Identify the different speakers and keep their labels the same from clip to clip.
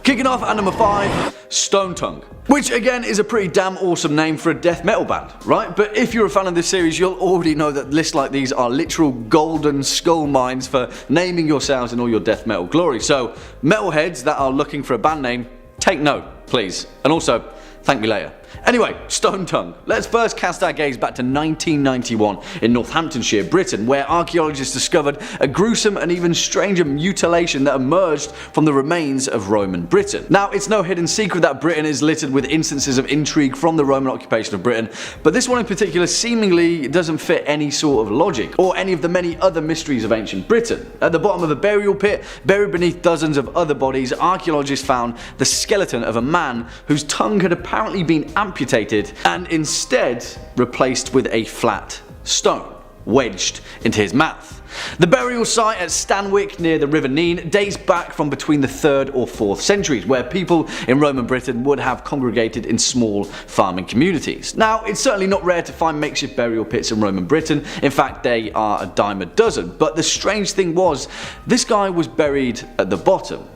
Speaker 1: Kicking off at number 5, Stone Tongue. Which again is a pretty damn awesome name for a death metal band, right? But if you're a fan of this series, you'll already know that lists like these are literal golden skull mines for naming yourselves in all your death metal glory. So metalheads that are looking for a band name, take note, please. And also, thank me later. Anyway, Stone Tongue. Let's first cast our gaze back to 1991 in Northamptonshire, Britain, where archaeologists discovered a gruesome and even stranger mutilation that emerged from the remains of Roman Britain. Now, it's no hidden secret that Britain is littered with instances of intrigue from the Roman occupation of Britain, but this one in particular seemingly doesn't fit any sort of logic, or any of the many other mysteries of ancient Britain. At the bottom of a burial pit, buried beneath dozens of other bodies, archaeologists found the skeleton of a man whose tongue had apparently been amputated and instead replaced with a flat stone wedged into his mouth. The burial site at Stanwick near the River Nene dates back from between the 3rd or 4th centuries, where people in Roman Britain would have congregated in small farming communities. Now, it's certainly not rare to find makeshift burial pits in Roman Britain. In fact, they are a dime a dozen. But the strange thing was, this guy was buried at the bottom,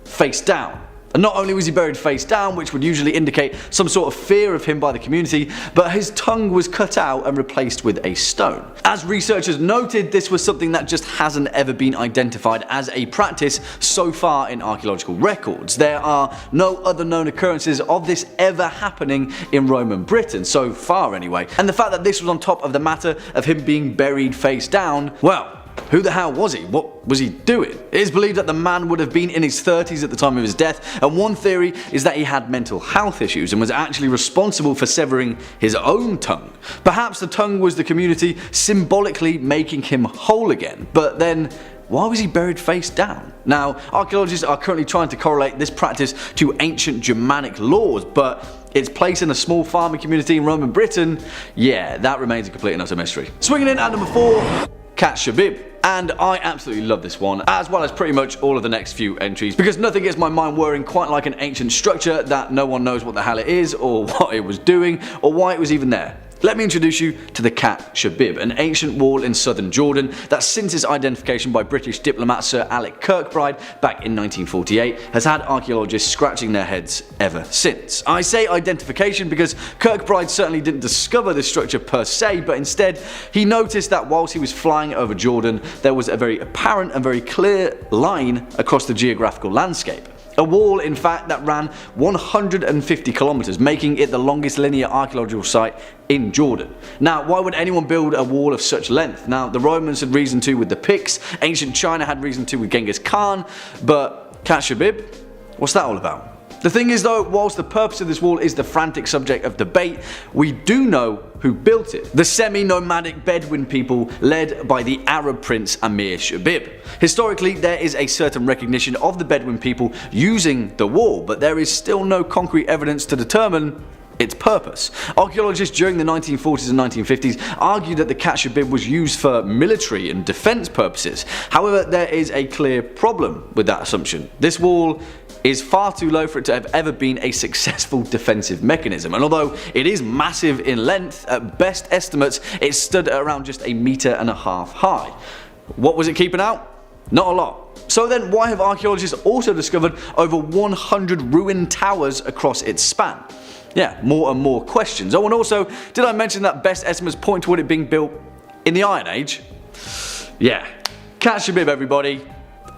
Speaker 1: face down. And not only was he buried face down, which would usually indicate some sort of fear of him by the community, but his tongue was cut out and replaced with a stone. As researchers noted, this was something that just hasn't ever been identified as a practice so far in archaeological records. There are no other known occurrences of this ever happening in Roman Britain, so far anyway. And the fact that this was on top of the matter of him being buried face down, well, who the hell was he? What was he doing? It is believed that the man would have been in his 30s at the time of his death, and one theory is that he had mental health issues and was actually responsible for severing his own tongue. Perhaps the tongue was the community symbolically making him whole again, but then why was he buried face down? Now, archaeologists are currently trying to correlate this practice to ancient Germanic laws, but its place in a small farming community in Roman Britain, yeah, that remains a complete and utter mystery. Swinging in at number 4, Captivate. And I absolutely love this one, as well as pretty much all of the next few entries, because nothing gets my mind whirring quite like an ancient structure that no one knows what the hell it is, or what it was doing, or why it was even there. Let me introduce you to the Captivate, an ancient wall in southern Jordan that, since its identification by British diplomat Sir Alec Kirkbride back in 1948, has had archaeologists scratching their heads ever since. I say identification because Kirkbride certainly didn't discover this structure per se, but instead he noticed that whilst he was flying over Jordan, there was a very apparent and very clear line across the geographical landscape. A wall, in fact, that ran 150 kilometers, making it the longest linear archaeological site in Jordan. Now, why would anyone build a wall of such length? Now, the Romans had reason to with the Picts, ancient China had reason to with Genghis Khan, but Captivate, what's that all about? The thing is though, whilst the purpose of this wall is the frantic subject of debate, we do know who built it. The semi-nomadic Bedouin people led by the Arab prince Amir Shabib. Historically, there is a certain recognition of the Bedouin people using the wall, but there is still no concrete evidence to determine its purpose. Archaeologists during the 1940s and 1950s argued that the Captivate was used for military and defense purposes. However, there is a clear problem with that assumption. This wall is far too low for it to have ever been a successful defensive mechanism, and although it is massive in length, at best estimates it stood at around just 1.5 meters high. What was it keeping out? Not a lot. So then why have archaeologists also discovered over 100 ruined towers across its span? Yeah, more and more questions. Oh, and also, did I mention that best estimates point toward it being built in the Iron Age? Yeah, Captivate, everybody.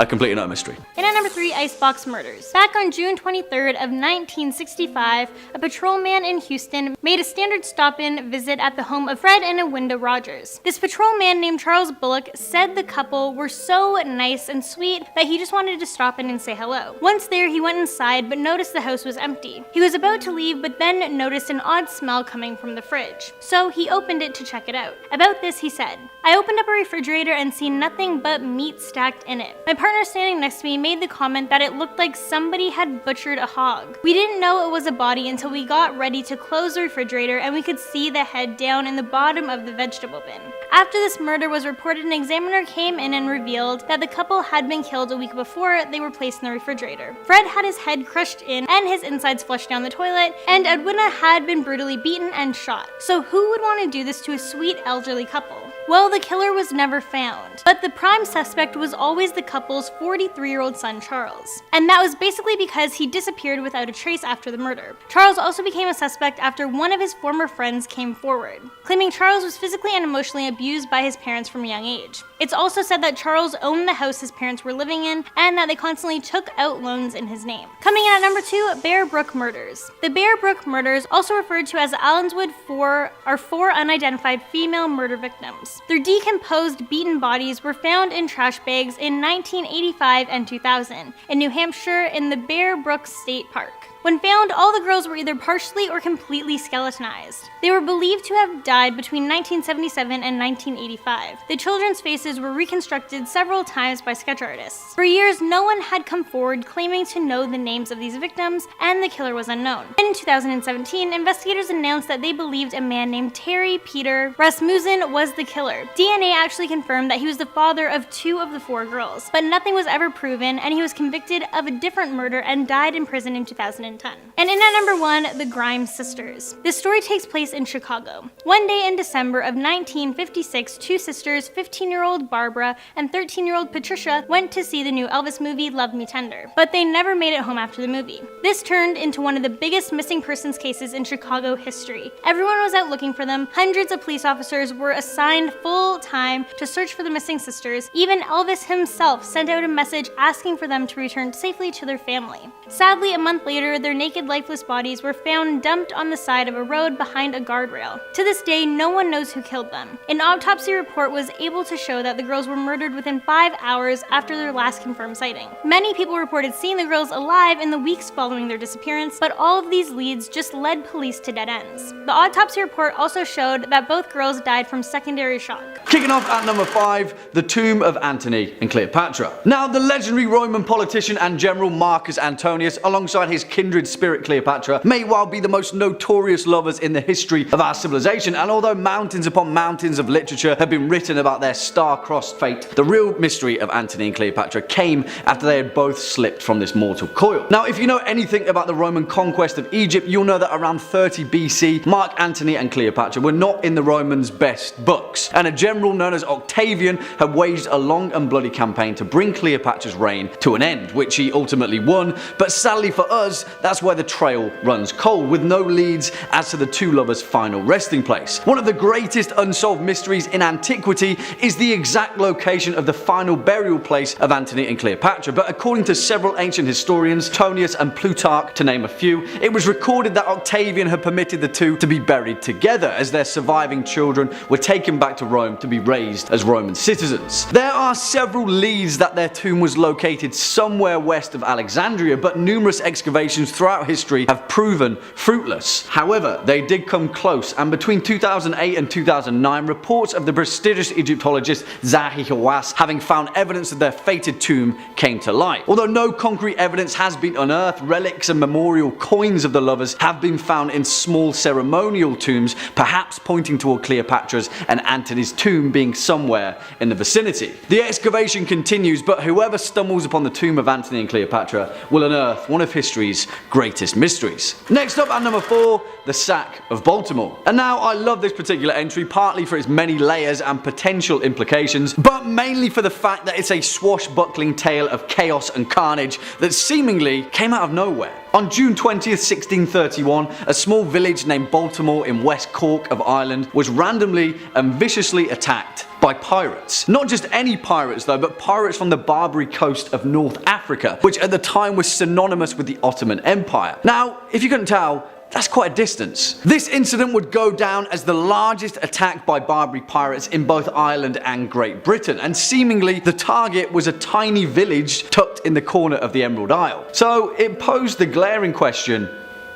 Speaker 1: A complete and utter mystery.
Speaker 2: And at number 3, Icebox Murders. Back on June 23rd of 1965, a patrolman in Houston made a standard stop-in visit at the home of Fred and Awinda Rogers. This patrolman named Charles Bullock said the couple were so nice and sweet that he just wanted to stop in and say hello. Once there, he went inside but noticed the house was empty. He was about to leave but then noticed an odd smell coming from the fridge. So he opened it to check it out. About this, he said, "I opened up a refrigerator and seen nothing but meat stacked in it. My partner standing next to me made the comment that it looked like somebody had butchered a hog. We didn't know it was a body until we got ready to close the refrigerator and we could see the head down in the bottom of the vegetable bin." After this murder was reported, an examiner came in and revealed that the couple had been killed a week before they were placed in the refrigerator. Fred had his head crushed in and his insides flushed down the toilet, and Edwina had been brutally beaten and shot. So who would want to do this to a sweet elderly couple? Well, the killer was never found, but the prime suspect was always the couple's 43-year-old son Charles. And that was basically because he disappeared without a trace after the murder. Charles also became a suspect after one of his former friends came forward, claiming Charles was physically and emotionally abused by his parents from a young age. It's also said that Charles owned the house his parents were living in and that they constantly took out loans in his name. Coming in at number 2, Bear Brook murders. The Bear Brook murders, also referred to as Allenswood 4, are 4 unidentified female murder victims. Their decomposed, beaten bodies were found in trash bags in 1985 and 2000 in New Hampshire in the Bear Brook State Park. When found, all the girls were either partially or completely skeletonized. They were believed to have died between 1977 and 1985. The children's faces were reconstructed several times by sketch artists. For years, no one had come forward claiming to know the names of these victims, and the killer was unknown. In 2017, investigators announced that they believed a man named Terry Peter Rasmussen was the killer. DNA actually confirmed that he was the father of 2 of the 4 girls, but nothing was ever proven, and he was convicted of a different murder and died in prison in 2010. And in at number 1, the Grimes sisters. This story takes place in Chicago. One day in December of 1956, 2 sisters, 15-year-old Barbara and 13-year-old Patricia, went to see the new Elvis movie Love Me Tender, but they never made it home after the movie. This turned into one of the biggest missing persons cases in Chicago history. Everyone was out looking for them. Hundreds of police officers were assigned full time to search for the missing sisters. Even Elvis himself sent out a message asking for them to return safely to their family. Sadly, a month later, their naked, lifeless bodies were found dumped on the side of a road behind a guardrail. To this day, no one knows who killed them. An autopsy report was able to show that the girls were murdered within 5 hours after their last confirmed sighting. Many people reported seeing the girls alive in the weeks following their disappearance, but all of these leads just led police to dead ends. The autopsy report also showed that both girls died from secondary shock.
Speaker 1: Kicking off at number 5, the tomb of Antony and Cleopatra. Now, the legendary Roman politician and general Marcus Antonius, alongside his kindred spirit Cleopatra, may well be the most notorious lovers in the history of our civilization, and although mountains upon mountains of literature have been written about their star-crossed fate, the real mystery of Antony and Cleopatra came after they had both slipped from this mortal coil. Now, if you know anything about the Roman conquest of Egypt, you'll know that around 30 BC, Mark Antony and Cleopatra were not in the Romans' best books, and a general known as Octavian had waged a long and bloody campaign to bring Cleopatra's reign to an end, which he ultimately won, but sadly for us, that's where the trail runs cold, with no leads as to the 2 lovers' final resting place. One of the greatest unsolved mysteries in antiquity is the exact location of the final burial place of Antony and Cleopatra, but according to several ancient historians, Tonius and Plutarch to name a few, it was recorded that Octavian had permitted the 2 to be buried together, as their surviving children were taken back to Rome to be raised as Roman citizens. There are several leads that their tomb was located somewhere west of Alexandria, but numerous excavations throughout history have proven fruitless. However, they did come close, and between 2008 and 2009, reports of the prestigious Egyptologist Zahi Hawass having found evidence of their fated tomb came to light. Although no concrete evidence has been unearthed, relics and memorial coins of the lovers have been found in small ceremonial tombs, perhaps pointing toward Cleopatra's and Antony's tomb being somewhere in the vicinity. The excavation continues, but whoever stumbles upon the tomb of Antony and Cleopatra will unearth one of history's greatest mysteries. Next up at number 4, the sack of Baltimore. And now, I love this particular entry, partly for its many layers and potential implications, but mainly for the fact that it's a swashbuckling tale of chaos and carnage that seemingly came out of nowhere. On June 20th, 1631, a small village named Baltimore in West Cork of Ireland was randomly and viciously attacked by pirates. Not just any pirates though, but pirates from the Barbary coast of North Africa, which at the time was synonymous with the Ottoman Empire. Now, if you couldn't tell, that's quite a distance. This incident would go down as the largest attack by Barbary pirates in both Ireland and Great Britain, and seemingly the target was a tiny village tucked in the corner of the Emerald Isle. So it posed the glaring question,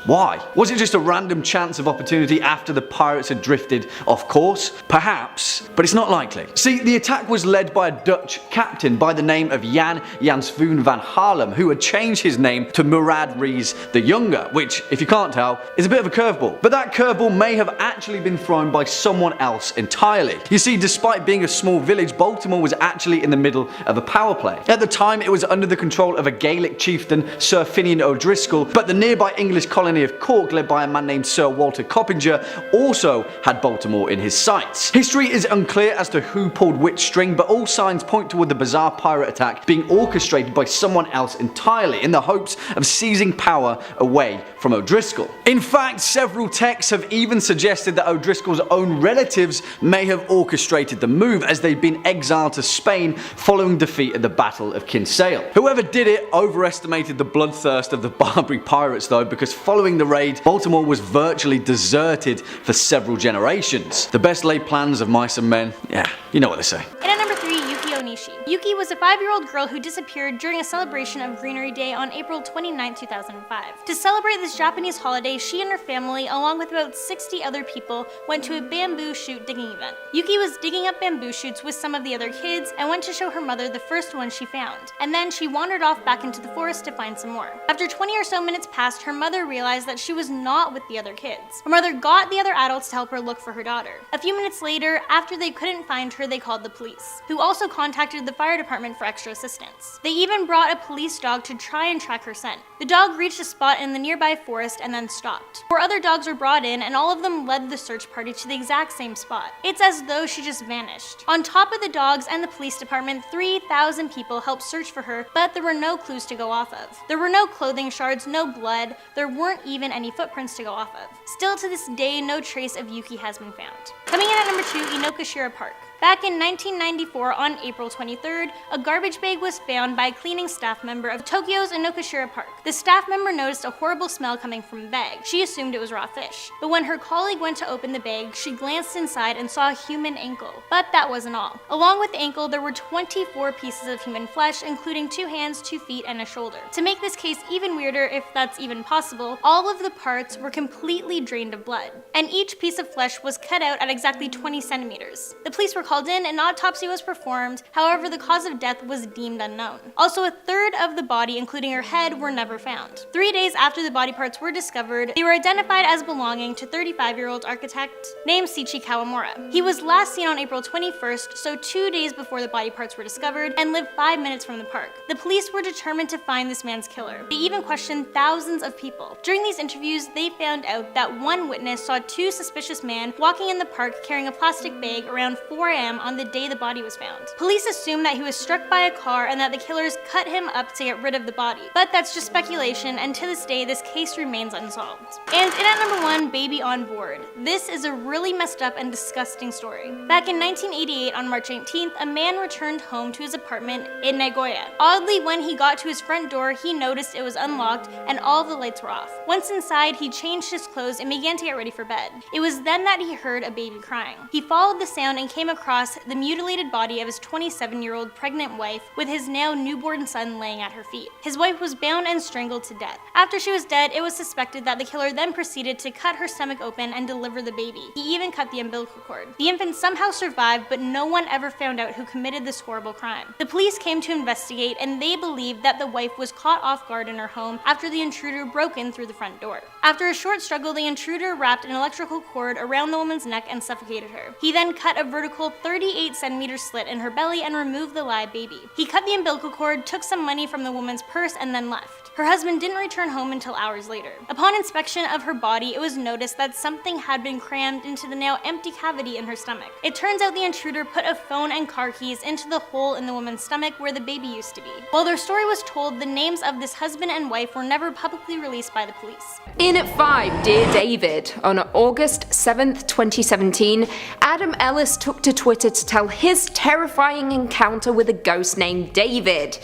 Speaker 1: why? Was it just a random chance of opportunity after the pirates had drifted off course? Perhaps, but it's not likely. See, the attack was led by a Dutch captain by the name of Jan Jansvoon van Haarlem, who had changed his name to Murad Rees the Younger, which, if you can't tell, is a bit of a curveball. But that curveball may have actually been thrown by someone else entirely. You see, despite being a small village, Baltimore was actually in the middle of a power play. At the time, it was under the control of a Gaelic chieftain, Sir Finian O'Driscoll, but the nearby English colony colony of Cork led by a man named Sir Walter Coppinger also had Baltimore in his sights. History is unclear as to who pulled which string, but all signs point toward the bizarre pirate attack being orchestrated by someone else entirely in the hopes of seizing power away from O'Driscoll. In fact, several texts have even suggested that O'Driscoll's own relatives may have orchestrated the move, as they'd been exiled to Spain following defeat at the Battle of Kinsale. Whoever did it overestimated the bloodthirst of the Barbary pirates though, because following the raid, Baltimore was virtually deserted for several generations. The best laid plans of mice and men, yeah, you know what they say.
Speaker 2: And at number 3, Yuki Onishi. Yuki was a 5-year-old girl who disappeared during a celebration of Greenery Day on April 29, 2005. To celebrate this Japanese holiday, she and her family, along with about 60 other people, went to a bamboo shoot digging event. Yuki was digging up bamboo shoots with some of the other kids and went to show her mother the first one she found, and then she wandered off back into the forest to find some more. After 20 or so minutes passed, her mother realized that she was not with the other kids. Her mother got the other adults to help her look for her daughter. A few minutes later, after they couldn't find her, they called the police, who also contacted the fire department for extra assistance. They even brought a police dog to try and track her scent. The dog reached a spot in the nearby forest and then stopped. 4 other dogs were brought in, and all of them led the search party to the exact same spot. It's as though she just vanished. On top of the dogs and the police department, 3,000 people helped search for her, but there were no clues to go off of. There were no clothing shards, no blood, there weren't even any footprints to go off of. Still to this day, no trace of Yuki has been found. Coming in at number 2, Inokashira Park. Back in 1994, on April 23rd, a garbage bag was found by a cleaning staff member of Tokyo's Inokashira Park. The staff member noticed a horrible smell coming from the bag. She assumed it was raw fish. But when her colleague went to open the bag, she glanced inside and saw a human ankle. But that wasn't all. Along with the ankle, there were 24 pieces of human flesh, including 2 hands, 2 feet, and a shoulder. To make this case even weirder, if that's even possible, all of the parts were completely drained of blood. And each piece of flesh was cut out at exactly 20 centimeters. The police were called in, an autopsy was performed, however the cause of death was deemed unknown. Also, a third of the body, including her head, were never found. 3 days after the body parts were discovered, they were identified as belonging to 35-year-old architect named Shichi Kawamura. He was last seen on April 21st, so 2 days before the body parts were discovered, and lived 5 minutes from the park. The police were determined to find this man's killer. They even questioned thousands of people. During these interviews, they found out that one witness saw 2 suspicious men walking in the park carrying a plastic bag around 4 a.m. on the day the body was found. Police assumed that he was struck by a car and that the killers cut him up to get rid of the body. But that's just speculation, and to this day, this case remains unsolved. And in at number 1, Baby on Board. This is a really messed up and disgusting story. Back in 1988, on March 18th, a man returned home to his apartment in Nagoya. Oddly, when he got to his front door, he noticed it was unlocked and all of the lights were off. Once inside, he changed his clothes and began to get ready for bed. It was then that he heard a baby crying. He followed the sound and came across the mutilated body of his 27-year-old pregnant wife with his now newborn son laying at her feet. His wife was bound and strangled to death. After she was dead, it was suspected that the killer then proceeded to cut her stomach open and deliver the baby. He even cut the umbilical cord. The infant somehow survived, but no one ever found out who committed this horrible crime. The police came to investigate, and they believed that the wife was caught off guard in her home after the intruder broke in through the front door. After a short struggle, the intruder wrapped an electrical cord around the woman's neck and suffocated her. He then cut a vertical 38-centimeter slit in her belly and removed the live baby. He cut the umbilical cord, took some money from the woman's purse, and then left. Her husband didn't return home until hours later. Upon inspection of her body, it was noticed that something had been crammed into the now empty cavity in her stomach. It turns out the intruder put a phone and car keys into the hole in the woman's stomach where the baby used to be. While their story was told, the names of this husband and wife were never publicly released by the police.
Speaker 3: In at 5, Dear David. On August 7th, 2017, Adam Ellis took to Twitter to tell his terrifying encounter with a ghost named David.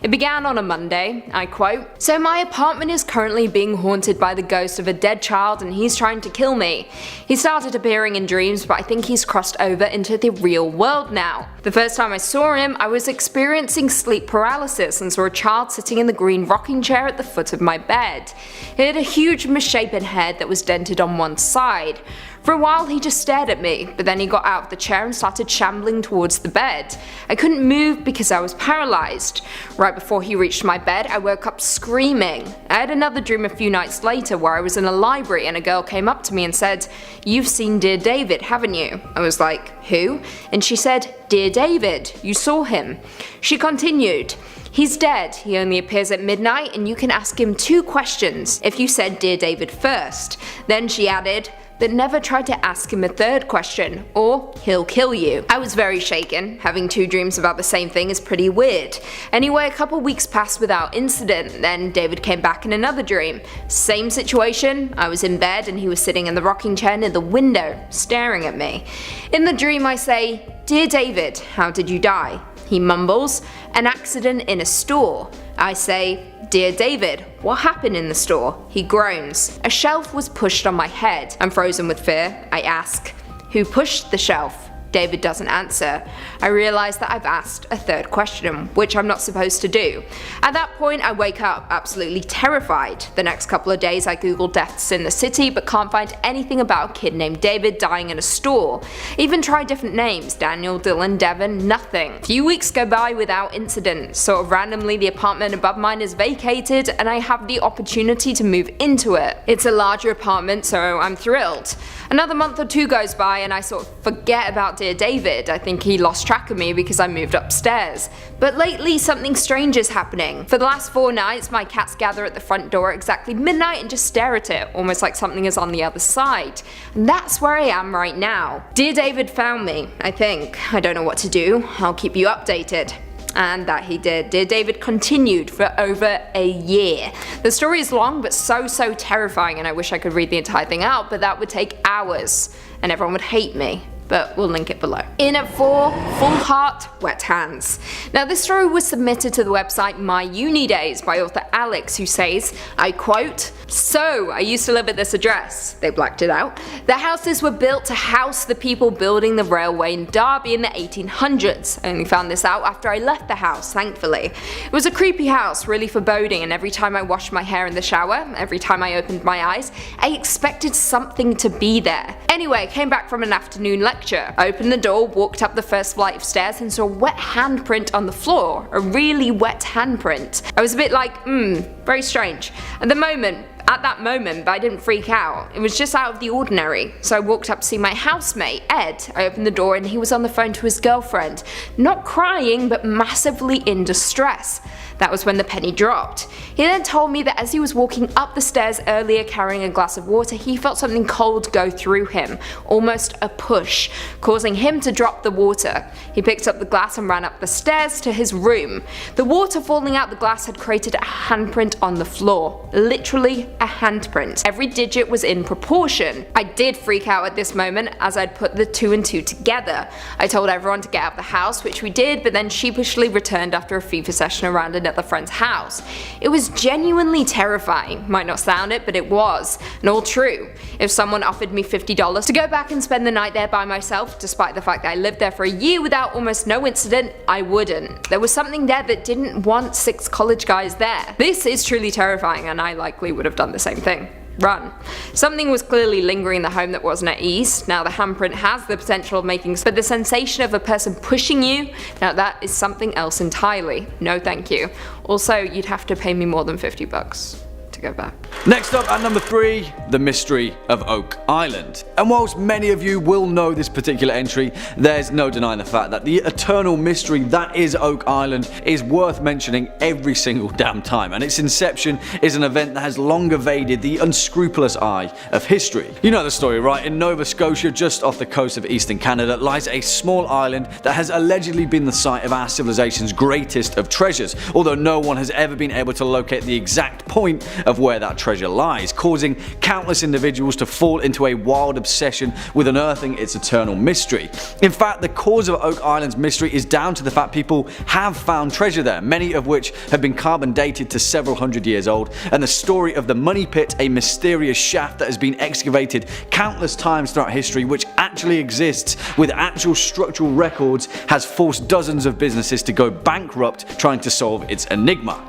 Speaker 3: It began on a Monday, I quote, "So my apartment is currently being haunted by the ghost of a dead child and he's trying to kill me. He started appearing in dreams, but I think he's crossed over into the real world now. The first time I saw him, I was experiencing sleep paralysis and saw a child sitting in the green rocking chair at the foot of my bed. It had a huge misshapen head that was dented on one side. For a while he just stared at me, but then he got out of the chair and started shambling towards the bed. I couldn't move because I was paralysed. Right before he reached my bed, I woke up screaming. I had another dream a few nights later where I was in a library and a girl came up to me and said, "You've seen Dear David, haven't you?" I was like, "Who?" And she said, "Dear David, you saw him." She continued, "He's dead. He only appears at midnight and you can ask him 2 questions if you said Dear David first." Then she added, "But never try to ask him a 3rd question, or he'll kill you." I was very shaken. Having 2 dreams about the same thing is pretty weird. Anyway, a couple weeks passed without incident, then David came back in another dream. Same situation, I was in bed and he was sitting in the rocking chair near the window, staring at me. In the dream I say, "Dear David, how did you die?" He mumbles, "An accident in a store." I say, "Dear David, what happened in the store?" He groans. "A shelf was pushed on my head." I'm frozen with fear. I ask, "Who pushed the shelf?" David doesn't answer. I realise that I've asked a 3rd question, which I'm not supposed to do. At that point I wake up absolutely terrified. The next couple of days I Google deaths in the city but can't find anything about a kid named David dying in a store. Even try different names, Daniel, Dylan, Devon, nothing. A few weeks go by without incident. Sort of randomly the apartment above mine is vacated and I have the opportunity to move into it. It's a larger apartment, so I'm thrilled. Another month or 2 goes by and I sort of forget about Dear David. I think he lost track of me because I moved upstairs. But lately something strange is happening. For the last 4 nights my cats gather at the front door at exactly midnight and just stare at it, almost like something is on the other side. And that's where I am right now. Dear David found me, I think. I don't know what to do. I'll keep you updated. And that he did. Dear David continued for over a year. The story is long but so terrifying and I wish I could read the entire thing out, but that would take hours and everyone would hate me. But we'll link it below. In at 4, Full Heart, Wet Hands. Now this story was submitted to the website My Uni Days by author Alex, who says, I quote, "So, I used to live at this address." They blacked it out. "The houses were built to house the people building the railway in Derby in the 1800s. I only found this out after I left the house, thankfully. It was a creepy house, really foreboding, and every time I washed my hair in the shower, every time I opened my eyes, I expected something to be there. Anyway, I came back from an afternoon lecture. I opened the door, walked up the first flight of stairs and saw a wet handprint on the floor. A really wet handprint. I was a bit like, very strange. At that moment, but I didn't freak out. It was just out of the ordinary. So I walked up to see my housemate, Ed. I opened the door and he was on the phone to his girlfriend. Not crying, but massively in distress. That was when the penny dropped. He then told me that as he was walking up the stairs earlier carrying a glass of water, he felt something cold go through him, almost a push, causing him to drop the water. He picked up the glass and ran up the stairs to his room. The water falling out the glass had created a handprint on the floor. Literally a handprint. Every digit was in proportion. I did freak out at this moment as I'd put the 2 and 2 together. I told everyone to get out of the house, which we did, but then sheepishly returned after a FIFA session around another friend's house. It was genuinely terrifying. Might not sound it, but it was. And all true. If someone offered me $50 to go back and spend the night there by myself, despite the fact that I lived there for a year without almost no incident, I wouldn't. There was something there that didn't want 6 college guys there. This is truly terrifying and I likely would have done the same thing. Run. Something was clearly lingering in the home that wasn't at ease. Now the handprint has the potential of making, but the sensation of a person pushing you, now that is something else entirely. No thank you. Also, you'd have to pay me more than $50 to go back.
Speaker 1: Next up at number 3, the mystery of Oak Island. And whilst many of you will know this particular entry, there's no denying the fact that the eternal mystery that is Oak Island is worth mentioning every single damn time, and its inception is an event that has long evaded the unscrupulous eye of history. You know the story, right? In Nova Scotia, just off the coast of eastern Canada, lies a small island that has allegedly been the site of our civilization's greatest of treasures, although no one has ever been able to locate the exact point of where that treasure lies, causing countless individuals to fall into a wild obsession with unearthing its eternal mystery. In fact, the cause of Oak Island's mystery is down to the fact people have found treasure there, many of which have been carbon dated to several hundred years old, and the story of the Money Pit, a mysterious shaft that has been excavated countless times throughout history, which actually exists with actual structural records, has forced dozens of businesses to go bankrupt trying to solve its enigma.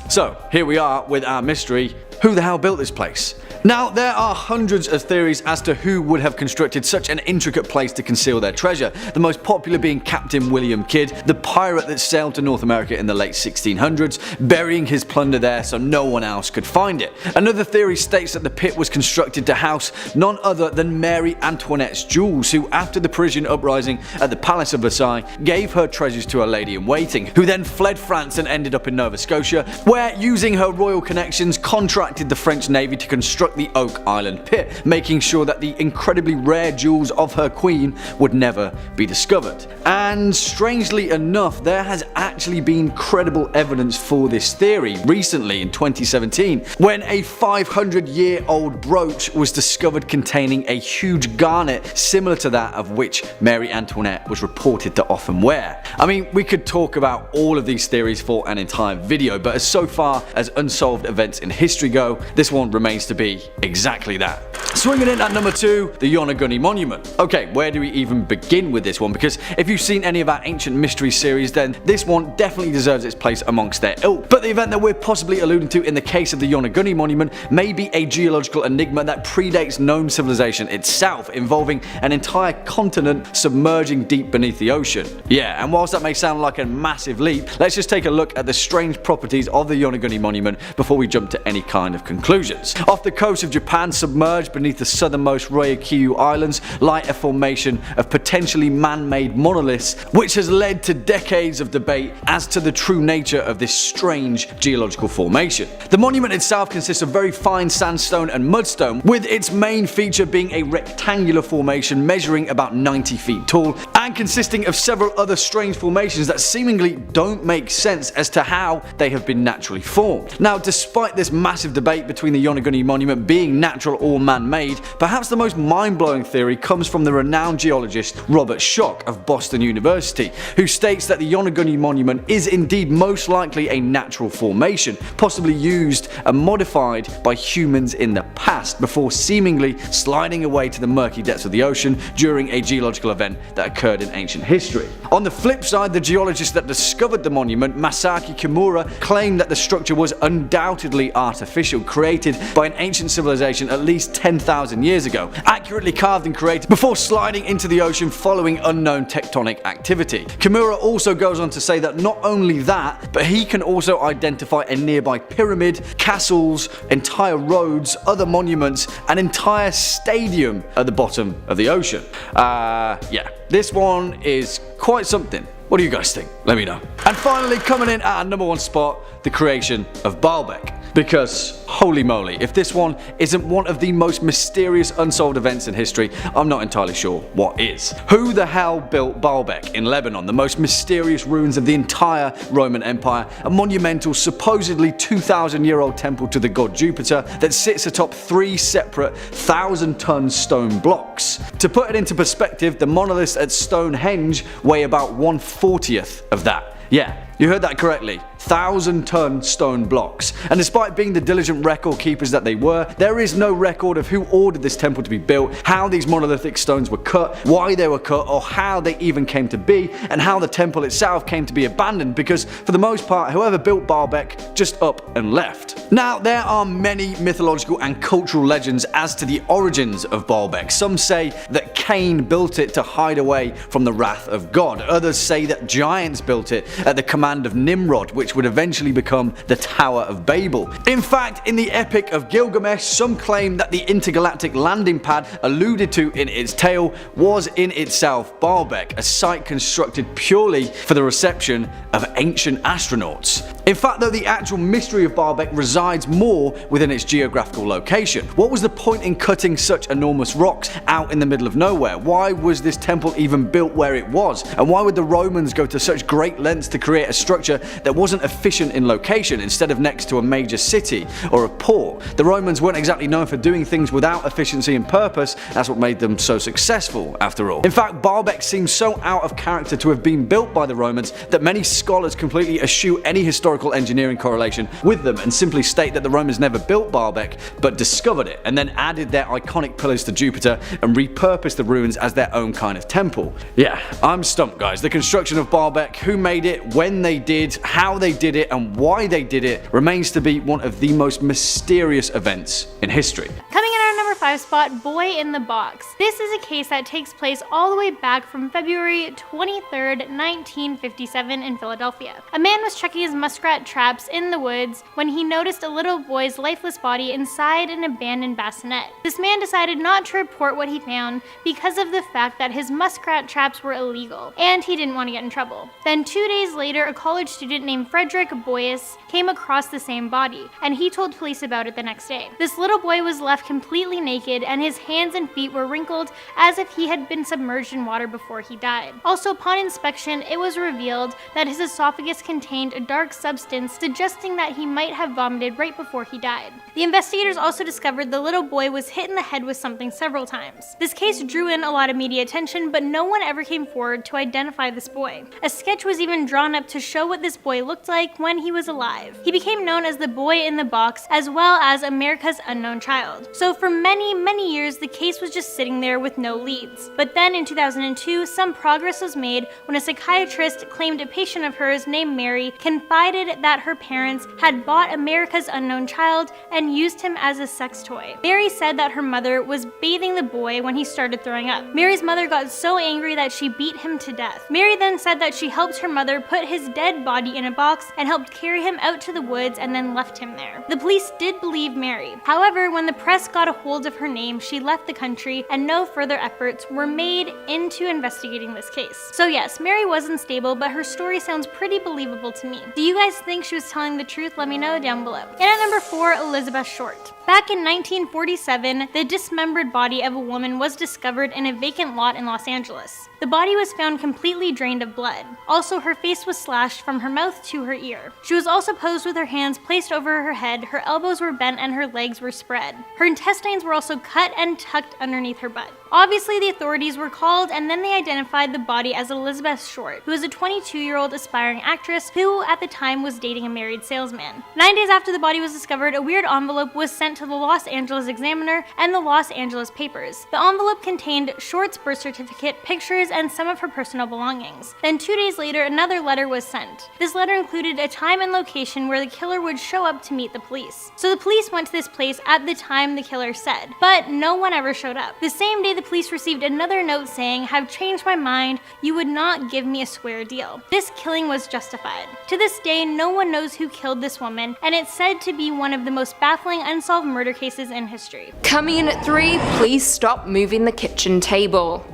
Speaker 1: So here we are with our mystery, theory: who the hell built this place? Now, there are hundreds of theories as to who would have constructed such an intricate place to conceal their treasure, the most popular being Captain William Kidd, the pirate that sailed to North America in the late 1600s, burying his plunder there so no one else could find it. Another theory states that the pit was constructed to house none other than Mary Antoinette's jewels, who after the Parisian uprising at the Palace of Versailles gave her treasures to a lady in waiting, who then fled France and ended up in Nova Scotia, where using her royal connections contracted the French Navy to construct the Oak Island pit, making sure that the incredibly rare jewels of her queen would never be discovered. And strangely enough, there has actually been credible evidence for this theory recently in 2017, when a 500-year-old brooch was discovered containing a huge garnet similar to that of which Mary Antoinette was reported to often wear. I mean, we could talk about all of these theories for an entire video, but as so far as unsolved events in history go, this one remains to be exactly that. Swinging in at number 2, the Yonaguni Monument. Okay, where do we even begin with this one? Because if you've seen any of our Ancient Mystery series, then this one definitely deserves its place amongst their ilk. But the event that we're possibly alluding to in the case of the Yonaguni Monument may be a geological enigma that predates known civilization itself, involving an entire continent submerging deep beneath the ocean. Yeah, and whilst that may sound like a massive leap, let's just take a look at the strange properties of the Yonaguni Monument before we jump to any kind of conclusions. Off the coast of Japan, submerged beneath the southernmost Ryukyu Islands, lie a formation of potentially man-made monoliths, which has led to decades of debate as to the true nature of this strange geological formation. The monument itself consists of very fine sandstone and mudstone, with its main feature being a rectangular formation measuring about 90 feet tall and consisting of several other strange formations that seemingly don't make sense as to how they have been naturally formed. Now, despite this massive debate between the Yonaguni Monument being natural or man-made, perhaps the most mind-blowing theory comes from the renowned geologist Robert Schoch of Boston University, who states that the Yonaguni Monument is indeed most likely a natural formation, possibly used and modified by humans in the past before seemingly sliding away to the murky depths of the ocean during a geological event that occurred in ancient history. On the flip side, the geologist that discovered the monument, Masaaki Kimura, claimed that the structure was undoubtedly artificial, created by an ancient civilization at least 10,000 years ago, accurately carved and created before sliding into the ocean following unknown tectonic activity. Kimura also goes on to say that not only that, but he can also identify a nearby pyramid, castles, entire roads, other monuments, an entire stadium at the bottom of the ocean. Yeah, this one is quite something. What do you guys think? Let me know. And finally, coming in at our number 1 spot, the creation of Baalbek. Because, holy moly, if this one isn't one of the most mysterious unsolved events in history, I'm not entirely sure what is. Who the hell built Baalbek in Lebanon, the most mysterious ruins of the entire Roman Empire, a monumental, supposedly 2,000-year-old temple to the god Jupiter that sits atop 3 separate 1,000-ton stone blocks? To put it into perspective, the monoliths at Stonehenge weigh about 1/40th of that. Yeah, you heard that correctly. 1,000-ton stone blocks. And despite being the diligent record keepers that they were, there is no record of who ordered this temple to be built, how these monolithic stones were cut, why they were cut, or how they even came to be, and how the temple itself came to be abandoned, because for the most part, whoever built Baalbek just up and left. Now, there are many mythological and cultural legends as to the origins of Baalbek. Some say that Cain built it to hide away from the wrath of God. Others say that giants built it at the command of Nimrod, which would eventually become the Tower of Babel. In fact, in the Epic of Gilgamesh, some claim that the intergalactic landing pad alluded to in its tale was in itself Baalbek, a site constructed purely for the reception of ancient astronauts. In fact, though, the actual mystery of Baalbek resides more within its geographical location. What was the point in cutting such enormous rocks out in the middle of nowhere? Why was this temple even built where it was? And why would the Romans go to such great lengths to create a structure that wasn't efficient in location instead of next to a major city or a port? The Romans weren't exactly known for doing things without efficiency and purpose. That's what made them so successful, after all. In fact, Baalbek seems so out of character to have been built by the Romans that many scholars completely eschew any historical engineering correlation with them and simply state that the Romans never built Baalbek but discovered it and then added their iconic pillars to Jupiter and repurposed the ruins as their own kind of temple. Yeah, I'm stumped, guys. The construction of Baalbek, who made it, when they did, how they they did it and why they did it remains to be one of the most mysterious events in history.
Speaker 2: Coming in our number 5 spot, Boy in the Box. This is a case that takes place all the way back from February 23rd, 1957 in Philadelphia. A man was checking his muskrat traps in the woods when he noticed a little boy's lifeless body inside an abandoned bassinet. This man decided not to report what he found because of the fact that his muskrat traps were illegal, and he didn't want to get in trouble. Then 2 days later, a college student named Frederick Boyce came across the same body, and he told police about it the next day. This little boy was left completely naked, and his hands and feet were wrinkled as if he had been submerged in water before he died. Also, upon inspection, it was revealed that his esophagus contained a dark substance, suggesting that he might have vomited right before he died. The investigators also discovered the little boy was hit in the head with something several times. This case drew in a lot of media attention, but no one ever came forward to identify this boy. A sketch was even drawn up to show what this boy looked like when he was alive. He became known as the Boy in the Box, as well as America's Unknown Child. So for many years, the case was just sitting there with no leads. But then in 2002, some progress was made when a psychiatrist claimed a patient of hers named Mary confided that her parents had bought America's Unknown Child and used him as a sex toy. Mary said that her mother was bathing the boy when he started throwing up. Mary's mother got so angry that she beat him to death. Mary then said that she helped her mother put his dead body in a box and helped carry him out to the woods and then left him there. The police did believe Mary. However, when the press got a hold of her name, she left the country and no further efforts were made into investigating this case. So yes, Mary was unstable, but her story sounds pretty believable to me. Do you guys think she was telling the truth? Let me know down below. And at number 4, Elizabeth Short. Back in 1947, the dismembered body of a woman was discovered in a vacant lot in Los Angeles. The body was found completely drained of blood. Also, her face was slashed from her mouth to her ear. She was also posed with her hands placed over her head, her elbows were bent, and her legs were spread. Her intestines were also cut and tucked underneath her butt. Obviously, the authorities were called, and then they identified the body as Elizabeth Short, who was a 22-year-old aspiring actress who, at the time, was dating a married salesman. 9 days after the body was discovered, a weird envelope was sent to the Los Angeles Examiner and the Los Angeles papers. The envelope contained Short's birth certificate, pictures, and some of her personal belongings. Then 2 days later, another letter was sent. This letter included a time and location where the killer would show up to meet the police. So the police went to this place at the time the killer said, but no one ever showed up. The same day, the police received another note saying, "Have changed my mind, you would not give me a square deal." This killing was justified. To this day, no one knows who killed this woman, and it's said to be one of the most baffling unsolved murder cases in history.
Speaker 3: Coming in at 3, please stop moving the kitchen table.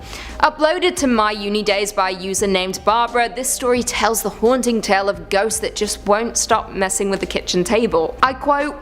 Speaker 3: Uploaded to my uni days by a user named Barbara, this story tells the haunting tale of ghosts that just won't stop messing with the kitchen table. I quote,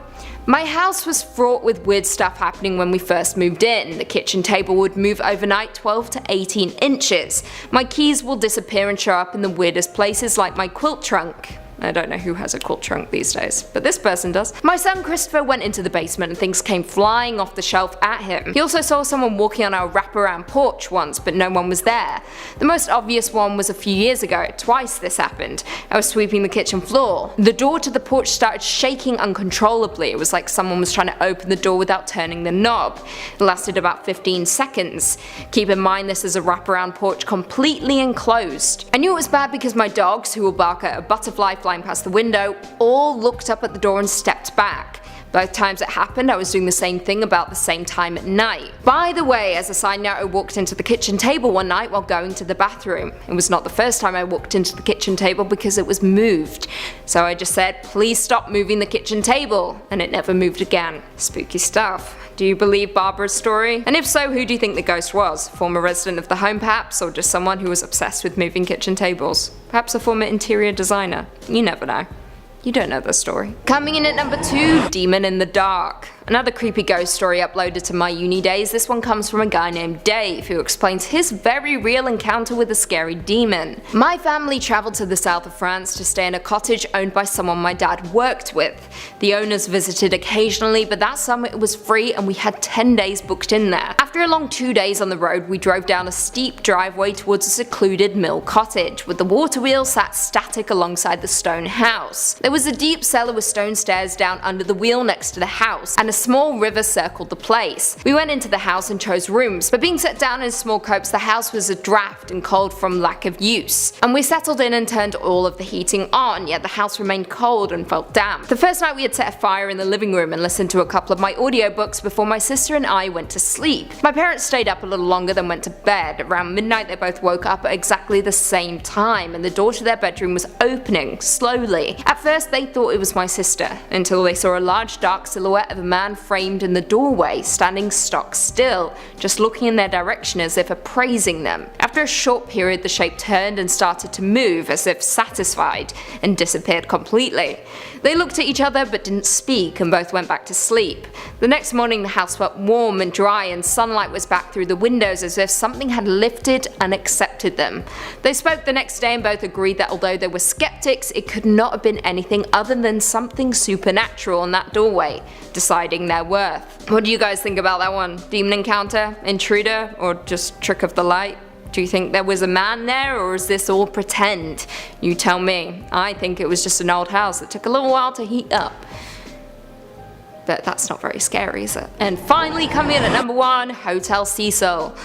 Speaker 3: "My house was fraught with weird stuff happening when we first moved in. The kitchen table would move overnight 12 to 18 inches. My keys will disappear and show up in the weirdest places like my quilt trunk." I don't know who has a quilt trunk these days, but this person does. "My son Christopher went into the basement and things came flying off the shelf at him. He also saw someone walking on our wraparound porch once, but no one was there. The most obvious one was a few years ago. Twice this happened. I was sweeping the kitchen floor. The door to the porch started shaking uncontrollably. It was like someone was trying to open the door without turning the knob. It lasted about 15 seconds. Keep in mind this is a wraparound porch completely enclosed. I knew it was bad because my dogs, who will bark at a butterfly flying past the window, all looked up at the door and stepped back. Both times it happened, I was doing the same thing about the same time at night. By the way, as a side note, I walked into the kitchen table one night while going to the bathroom. It was not the first time I walked into the kitchen table because it was moved. So I just said, please stop moving the kitchen table, and it never moved again. Spooky stuff. Do you believe Barbara's story? And if so, who do you think the ghost was? Former resident of the home perhaps, or just someone who was obsessed with moving kitchen tables? Perhaps a former interior designer? You never know. You don't know the story. Coming in at number 2, Demon in the Dark. Another creepy ghost story uploaded to my uni days. This one comes from a guy named Dave, who explains his very real encounter with a scary demon. My family traveled to the south of France to stay in a cottage owned by someone my dad worked with. The owners visited occasionally, but that summer it was free and we had 10 days booked in there. After a long 2 days on the road, we drove down a steep driveway towards a secluded mill cottage, with the water wheel sat static alongside the stone house. There was a deep cellar with stone stairs down under the wheel next to the house, and a small river circled the place. We went into the house and chose rooms, but being set down in small copes, the house was a draft and cold from lack of use. And we settled in and turned all of the heating on, yet the house remained cold and felt damp. The first night we had set a fire in the living room and listened to a couple of my audiobooks before my sister and I went to sleep. My parents stayed up a little longer than went to bed. Around midnight they both woke up at exactly the same time, and the door to their bedroom was opening slowly. At first they thought it was my sister, until they saw a large dark silhouette of a man framed in the doorway, standing stock still, just looking in their direction as if appraising them. After a short period the shape turned and started to move as if satisfied, and disappeared completely. They looked at each other but didn't speak, and both went back to sleep. The next morning the house felt warm and dry, and sunlight was back through the windows as if something had lifted and accepted them. They spoke the next day and both agreed that although they were skeptics, it could not have been anything other than something supernatural in that doorway, deciding their worth. What do you guys think about that one? Demon encounter? Intruder? Or just trick of the light? Do you think there was a man there, or is this all pretend? You tell me. I think it was just an old house that took a little while to heat up. But that's not very scary, is it? And finally, coming in at number 1, Hotel Cecil.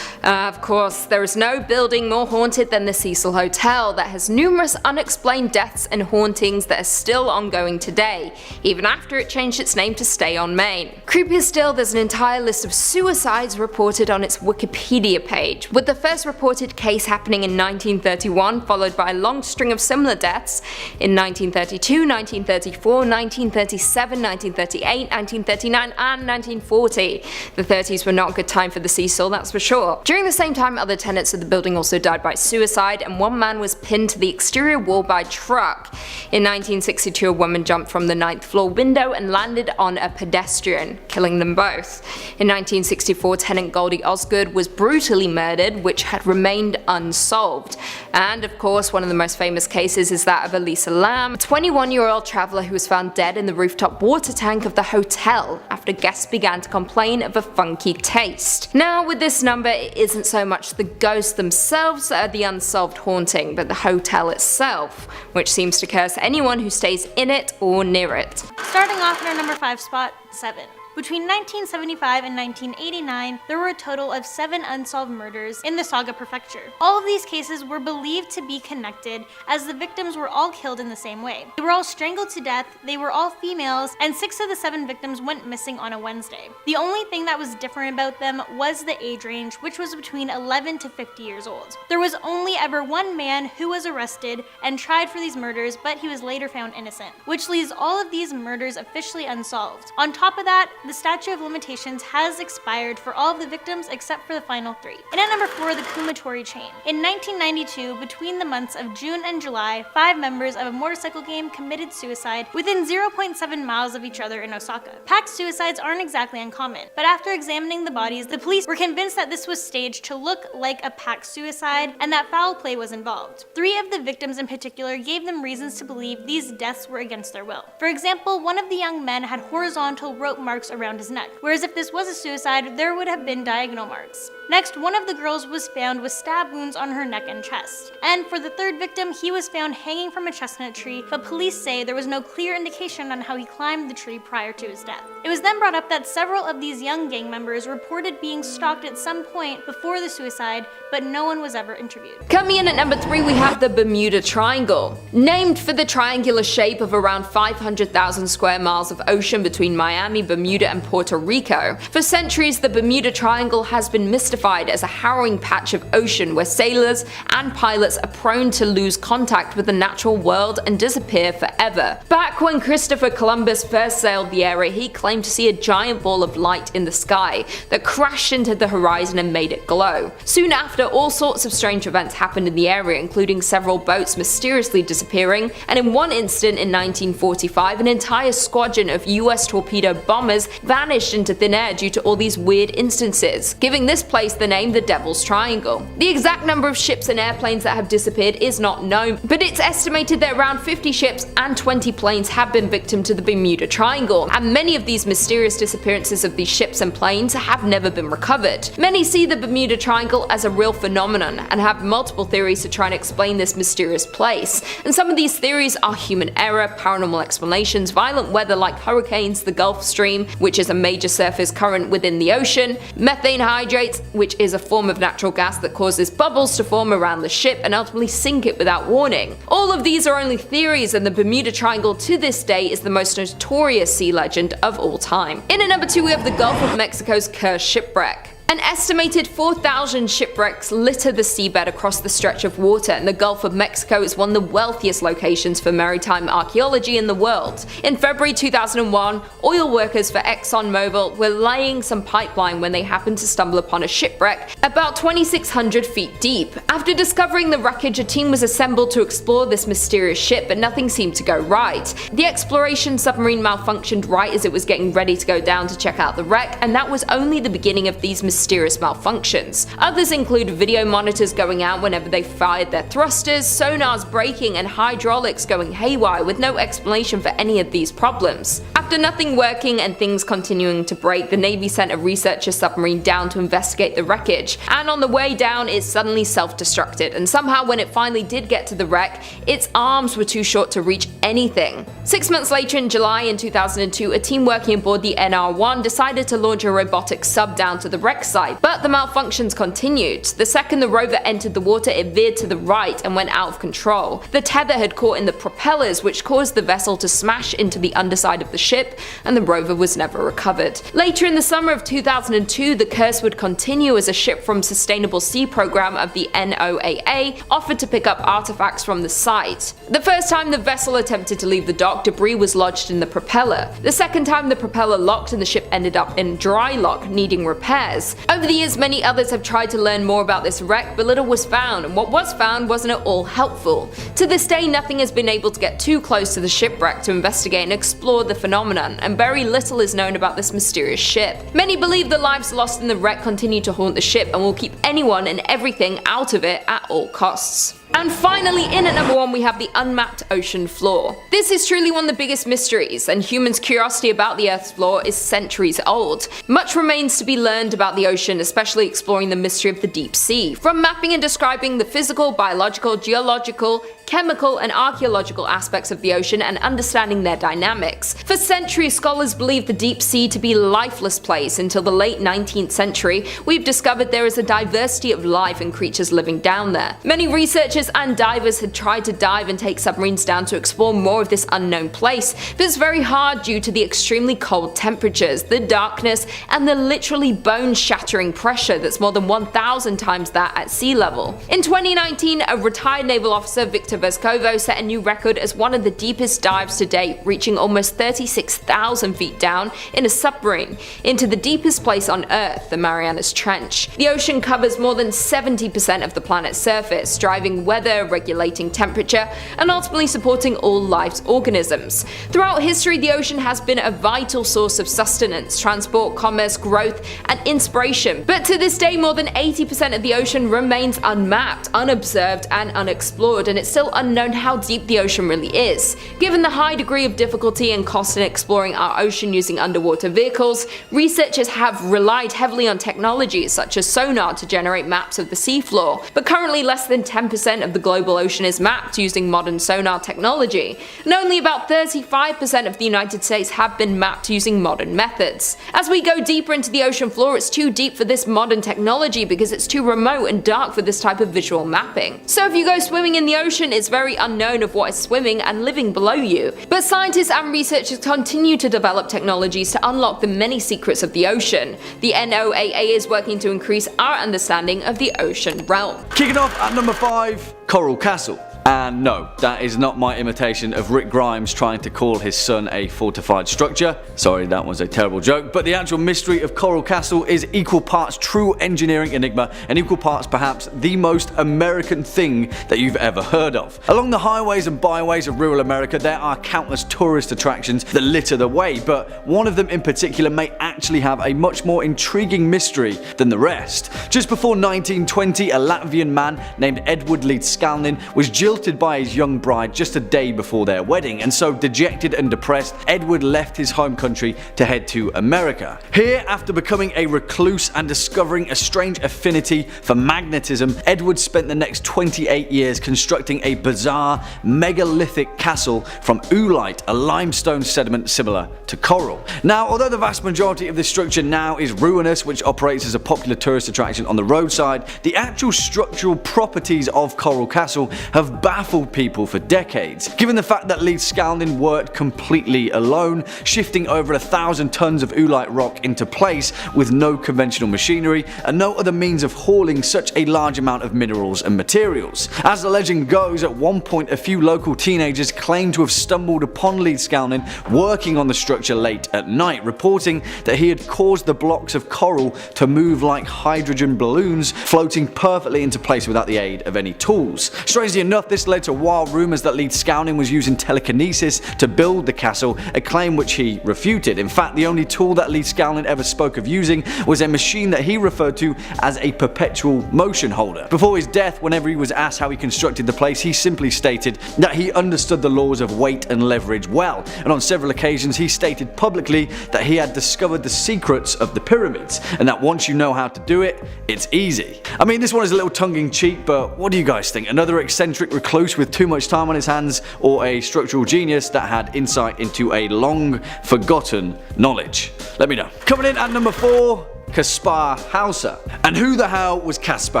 Speaker 3: Of course, there is no building more haunted than the Cecil Hotel that has numerous unexplained deaths and hauntings that are still ongoing today, even after it changed its name to Stay on Main. Creepier still, there's an entire list of suicides reported on its Wikipedia page, with the first reported case happening in 1931, followed by a long string of similar deaths in 1932, 1934, 1937, 1938, 1939 and 1940. The 30s were not a good time for the Cecil, that's for sure. During the same time, other tenants of the building also died by suicide, and one man was pinned to the exterior wall by a truck. In 1962, a woman jumped from the 9th floor window and landed on a pedestrian, killing them both. In 1964, tenant Goldie Osgood was brutally murdered, which had remained unsolved. And of course, one of the most famous cases is that of Elisa Lam, a 21-year-old traveller who was found dead in the rooftop water tank of the hotel after guests began to complain of a funky taste. Now, with this number, it isn't so much the ghosts themselves that are the unsolved haunting, but the hotel itself, which seems to curse anyone who stays in it or near it.
Speaker 2: Starting off in our number 5 spot, 7. Between 1975 and 1989, there were a total of 7 unsolved murders in the Saga Prefecture. All of these cases were believed to be connected, as the victims were all killed in the same way. They were all strangled to death, they were all females, and 6 of the 7 victims went missing on a Wednesday. The only thing that was different about them was the age range, which was between 11 to 50 years old. There was only ever one man who was arrested and tried for these murders, but he was later found innocent, which leaves all of these murders officially unsolved. On top of that, the statute of limitations has expired for all of the victims except for the final 3. And at number 4, the Kumatori chain. In 1992, between the months of June and July, 5 members of a motorcycle gang committed suicide within 0.7 miles of each other in Osaka. Packed suicides aren't exactly uncommon, but after examining the bodies, the police were convinced that this was staged to look like a packed suicide and that foul play was involved. 3 of the victims in particular gave them reasons to believe these deaths were against their will. For example, one of the young men had horizontal rope marks around his neck, whereas if this was a suicide, there would have been diagonal marks. Next, one of the girls was found with stab wounds on her neck and chest. And for the 3rd victim, he was found hanging from a chestnut tree, but police say there was no clear indication on how he climbed the tree prior to his death. It was then brought up that several of these young gang members reported being stalked at some point before the suicide, but no one was ever interviewed.
Speaker 3: Coming in at number 3, we have the Bermuda Triangle. Named for the triangular shape of around 500,000 square miles of ocean between Miami, Bermuda, and Puerto Rico. For centuries, the Bermuda Triangle has been mystified as a harrowing patch of ocean where sailors and pilots are prone to lose contact with the natural world and disappear forever. Back when Christopher Columbus first sailed the area, he claimed to see a giant ball of light in the sky that crashed into the horizon and made it glow. Soon after, all sorts of strange events happened in the area, including several boats mysteriously disappearing, and in one incident in 1945, an entire squadron of US torpedo bombers vanished into thin air due to all these weird instances, giving this place the name the Devil's Triangle. The exact number of ships and airplanes that have disappeared is not known, but it's estimated that around 50 ships and 20 planes have been victim to the Bermuda Triangle, and many of these these mysterious disappearances of these ships and planes have never been recovered. Many see the Bermuda Triangle as a real phenomenon and have multiple theories to try and explain this mysterious place. And some of these theories are human error, paranormal explanations, violent weather like hurricanes, the Gulf Stream, which is a major surface current within the ocean, methane hydrates, which is a form of natural gas that causes bubbles to form around the ship and ultimately sink it without warning. All of these are only theories, and the Bermuda Triangle to this day is the most notorious sea legend of all time. In at number 2 we have the Gulf of Mexico's cursed shipwreck. An estimated 4,000 shipwrecks litter the seabed across the stretch of water, and the Gulf of Mexico is one of the wealthiest locations for maritime archaeology in the world. In February 2001, oil workers for ExxonMobil were laying some pipeline when they happened to stumble upon a shipwreck about 2,600 feet deep. After discovering the wreckage, a team was assembled to explore this mysterious ship, but nothing seemed to go right. The exploration submarine malfunctioned right as it was getting ready to go down to check out the wreck, and that was only the beginning of these mysterious malfunctions. Others include video monitors going out whenever they fired their thrusters, sonars breaking, and hydraulics going haywire with no explanation for any of these problems. After nothing working and things continuing to break, the Navy sent a researcher submarine down to investigate the wreckage, and on the way down it suddenly self-destructed, and somehow when it finally did get to the wreck, its arms were too short to reach anything. 6 months later, in July in 2002, a team working aboard the NR-1 decided to launch a robotic sub down to the wreck site, but the malfunctions continued. The second the rover entered the water, it veered to the right and went out of control. The tether had caught in the propellers, which caused the vessel to smash into the underside of the ship, and the rover was never recovered. Later in the summer of 2002, the curse would continue as a ship from Sustainable Sea Program of the NOAA offered to pick up artifacts from the site. The first time the vessel attempted to leave the dock, debris was lodged in the propeller. The second time, the propeller locked and the ship ended up in dry lock, needing repairs. Over the years, many others have tried to learn more about this wreck, but little was found, and what was found wasn't at all helpful. To this day, nothing has been able to get too close to the shipwreck to investigate and explore the phenomenon, and very little is known about this mysterious ship. Many believe the lives lost in the wreck continue to haunt the ship and will keep anyone and everything out of it at all costs. And finally, in at number 1 we have the unmapped ocean floor. This is truly one of the biggest mysteries, and humans' curiosity about the Earth's floor is centuries old. Much remains to be learned about the ocean, especially exploring the mystery of the deep sea. From mapping and describing the physical, biological, geological, chemical and archaeological aspects of the ocean and understanding their dynamics. For centuries, scholars believed the deep sea to be a lifeless place. Until the late 19th century, we've discovered there is a diversity of life and creatures living down there. Many researchers and divers had tried to dive and take submarines down to explore more of this unknown place, but it's very hard due to the extremely cold temperatures, the darkness, and the literally bone-shattering pressure that's more than 1,000 times that at sea level. In 2019, a retired naval officer, Victor Vescovo, set a new record as one of the deepest dives to date, reaching almost 36,000 feet down in a submarine into the deepest place on Earth, the Marianas Trench. The ocean covers more than 70% of the planet's surface, driving weather, regulating temperature, and ultimately supporting all life's organisms. Throughout history, the ocean has been a vital source of sustenance, transport, commerce, growth, and inspiration. But to this day, more than 80% of the ocean remains unmapped, unobserved, and unexplored, and it's still unknown how deep the ocean really is. Given the high degree of difficulty and cost in exploring our ocean using underwater vehicles, researchers have relied heavily on technologies such as sonar to generate maps of the seafloor, but currently less than 10% of the global ocean is mapped using modern sonar technology, and only about 35% of the United States have been mapped using modern methods. As we go deeper into the ocean floor, it's too deep for this modern technology because it's too remote and dark for this type of visual mapping. So if you go swimming in the ocean, it's very unknown of what is swimming and living below you. But scientists and researchers continue to develop technologies to unlock the many secrets of the ocean. The NOAA is working to increase our understanding of the ocean realm.
Speaker 1: Kicking off at number 5, Coral Castle. And no, that is not my imitation of Rick Grimes trying to call his son a fortified structure. Sorry, that was a terrible joke. But the actual mystery of Coral Castle is equal parts true engineering enigma and equal parts perhaps the most American thing that you've ever heard of. Along the highways and byways of rural America, there are countless tourist attractions that litter the way, but one of them in particular may actually have a much more intriguing mystery than the rest. Just before 1920, a Latvian man named Edward Leeds Skalnin was jilted by his young bride just a day before their wedding, and so dejected and depressed, Edward left his home country to head to America. Here, after becoming a recluse and discovering a strange affinity for magnetism, Edward spent the next 28 years constructing a bizarre megalithic castle from oolite, a limestone sediment similar to coral. Now, although the vast majority of this structure now is ruinous, which operates as a popular tourist attraction on the roadside, the actual structural properties of Coral Castle have baffled people for decades. Given the fact that Lee Skalding worked completely alone, shifting over 1,000 tons of oolite rock into place with no conventional machinery and no other means of hauling such a large amount of minerals and materials. As the legend goes, at one point a few local teenagers claimed to have stumbled upon Lee Skalding working on the structure late at night, reporting that he had caused the blocks of coral to move like hydrogen balloons, floating perfectly into place without the aid of any tools. Strangely enough, this led to wild rumours that Lee Skalding was using telekinesis to build the castle, a claim which he refuted. In fact, the only tool that Lee Skalding ever spoke of using was a machine that he referred to as a perpetual motion holder. Before his death, whenever he was asked how he constructed the place, he simply stated that he understood the laws of weight and leverage well, and on several occasions he stated publicly that he had discovered the secrets of the pyramids, and that once you know how to do it, it's easy. I mean, this one is a little tongue-in-cheek, but what do you guys think? Another eccentric recluse with too much time on his hands, or a structural genius that had insight into a long-forgotten knowledge? Let me know. Coming in at number 4, Caspar Hauser. And who the hell was Caspar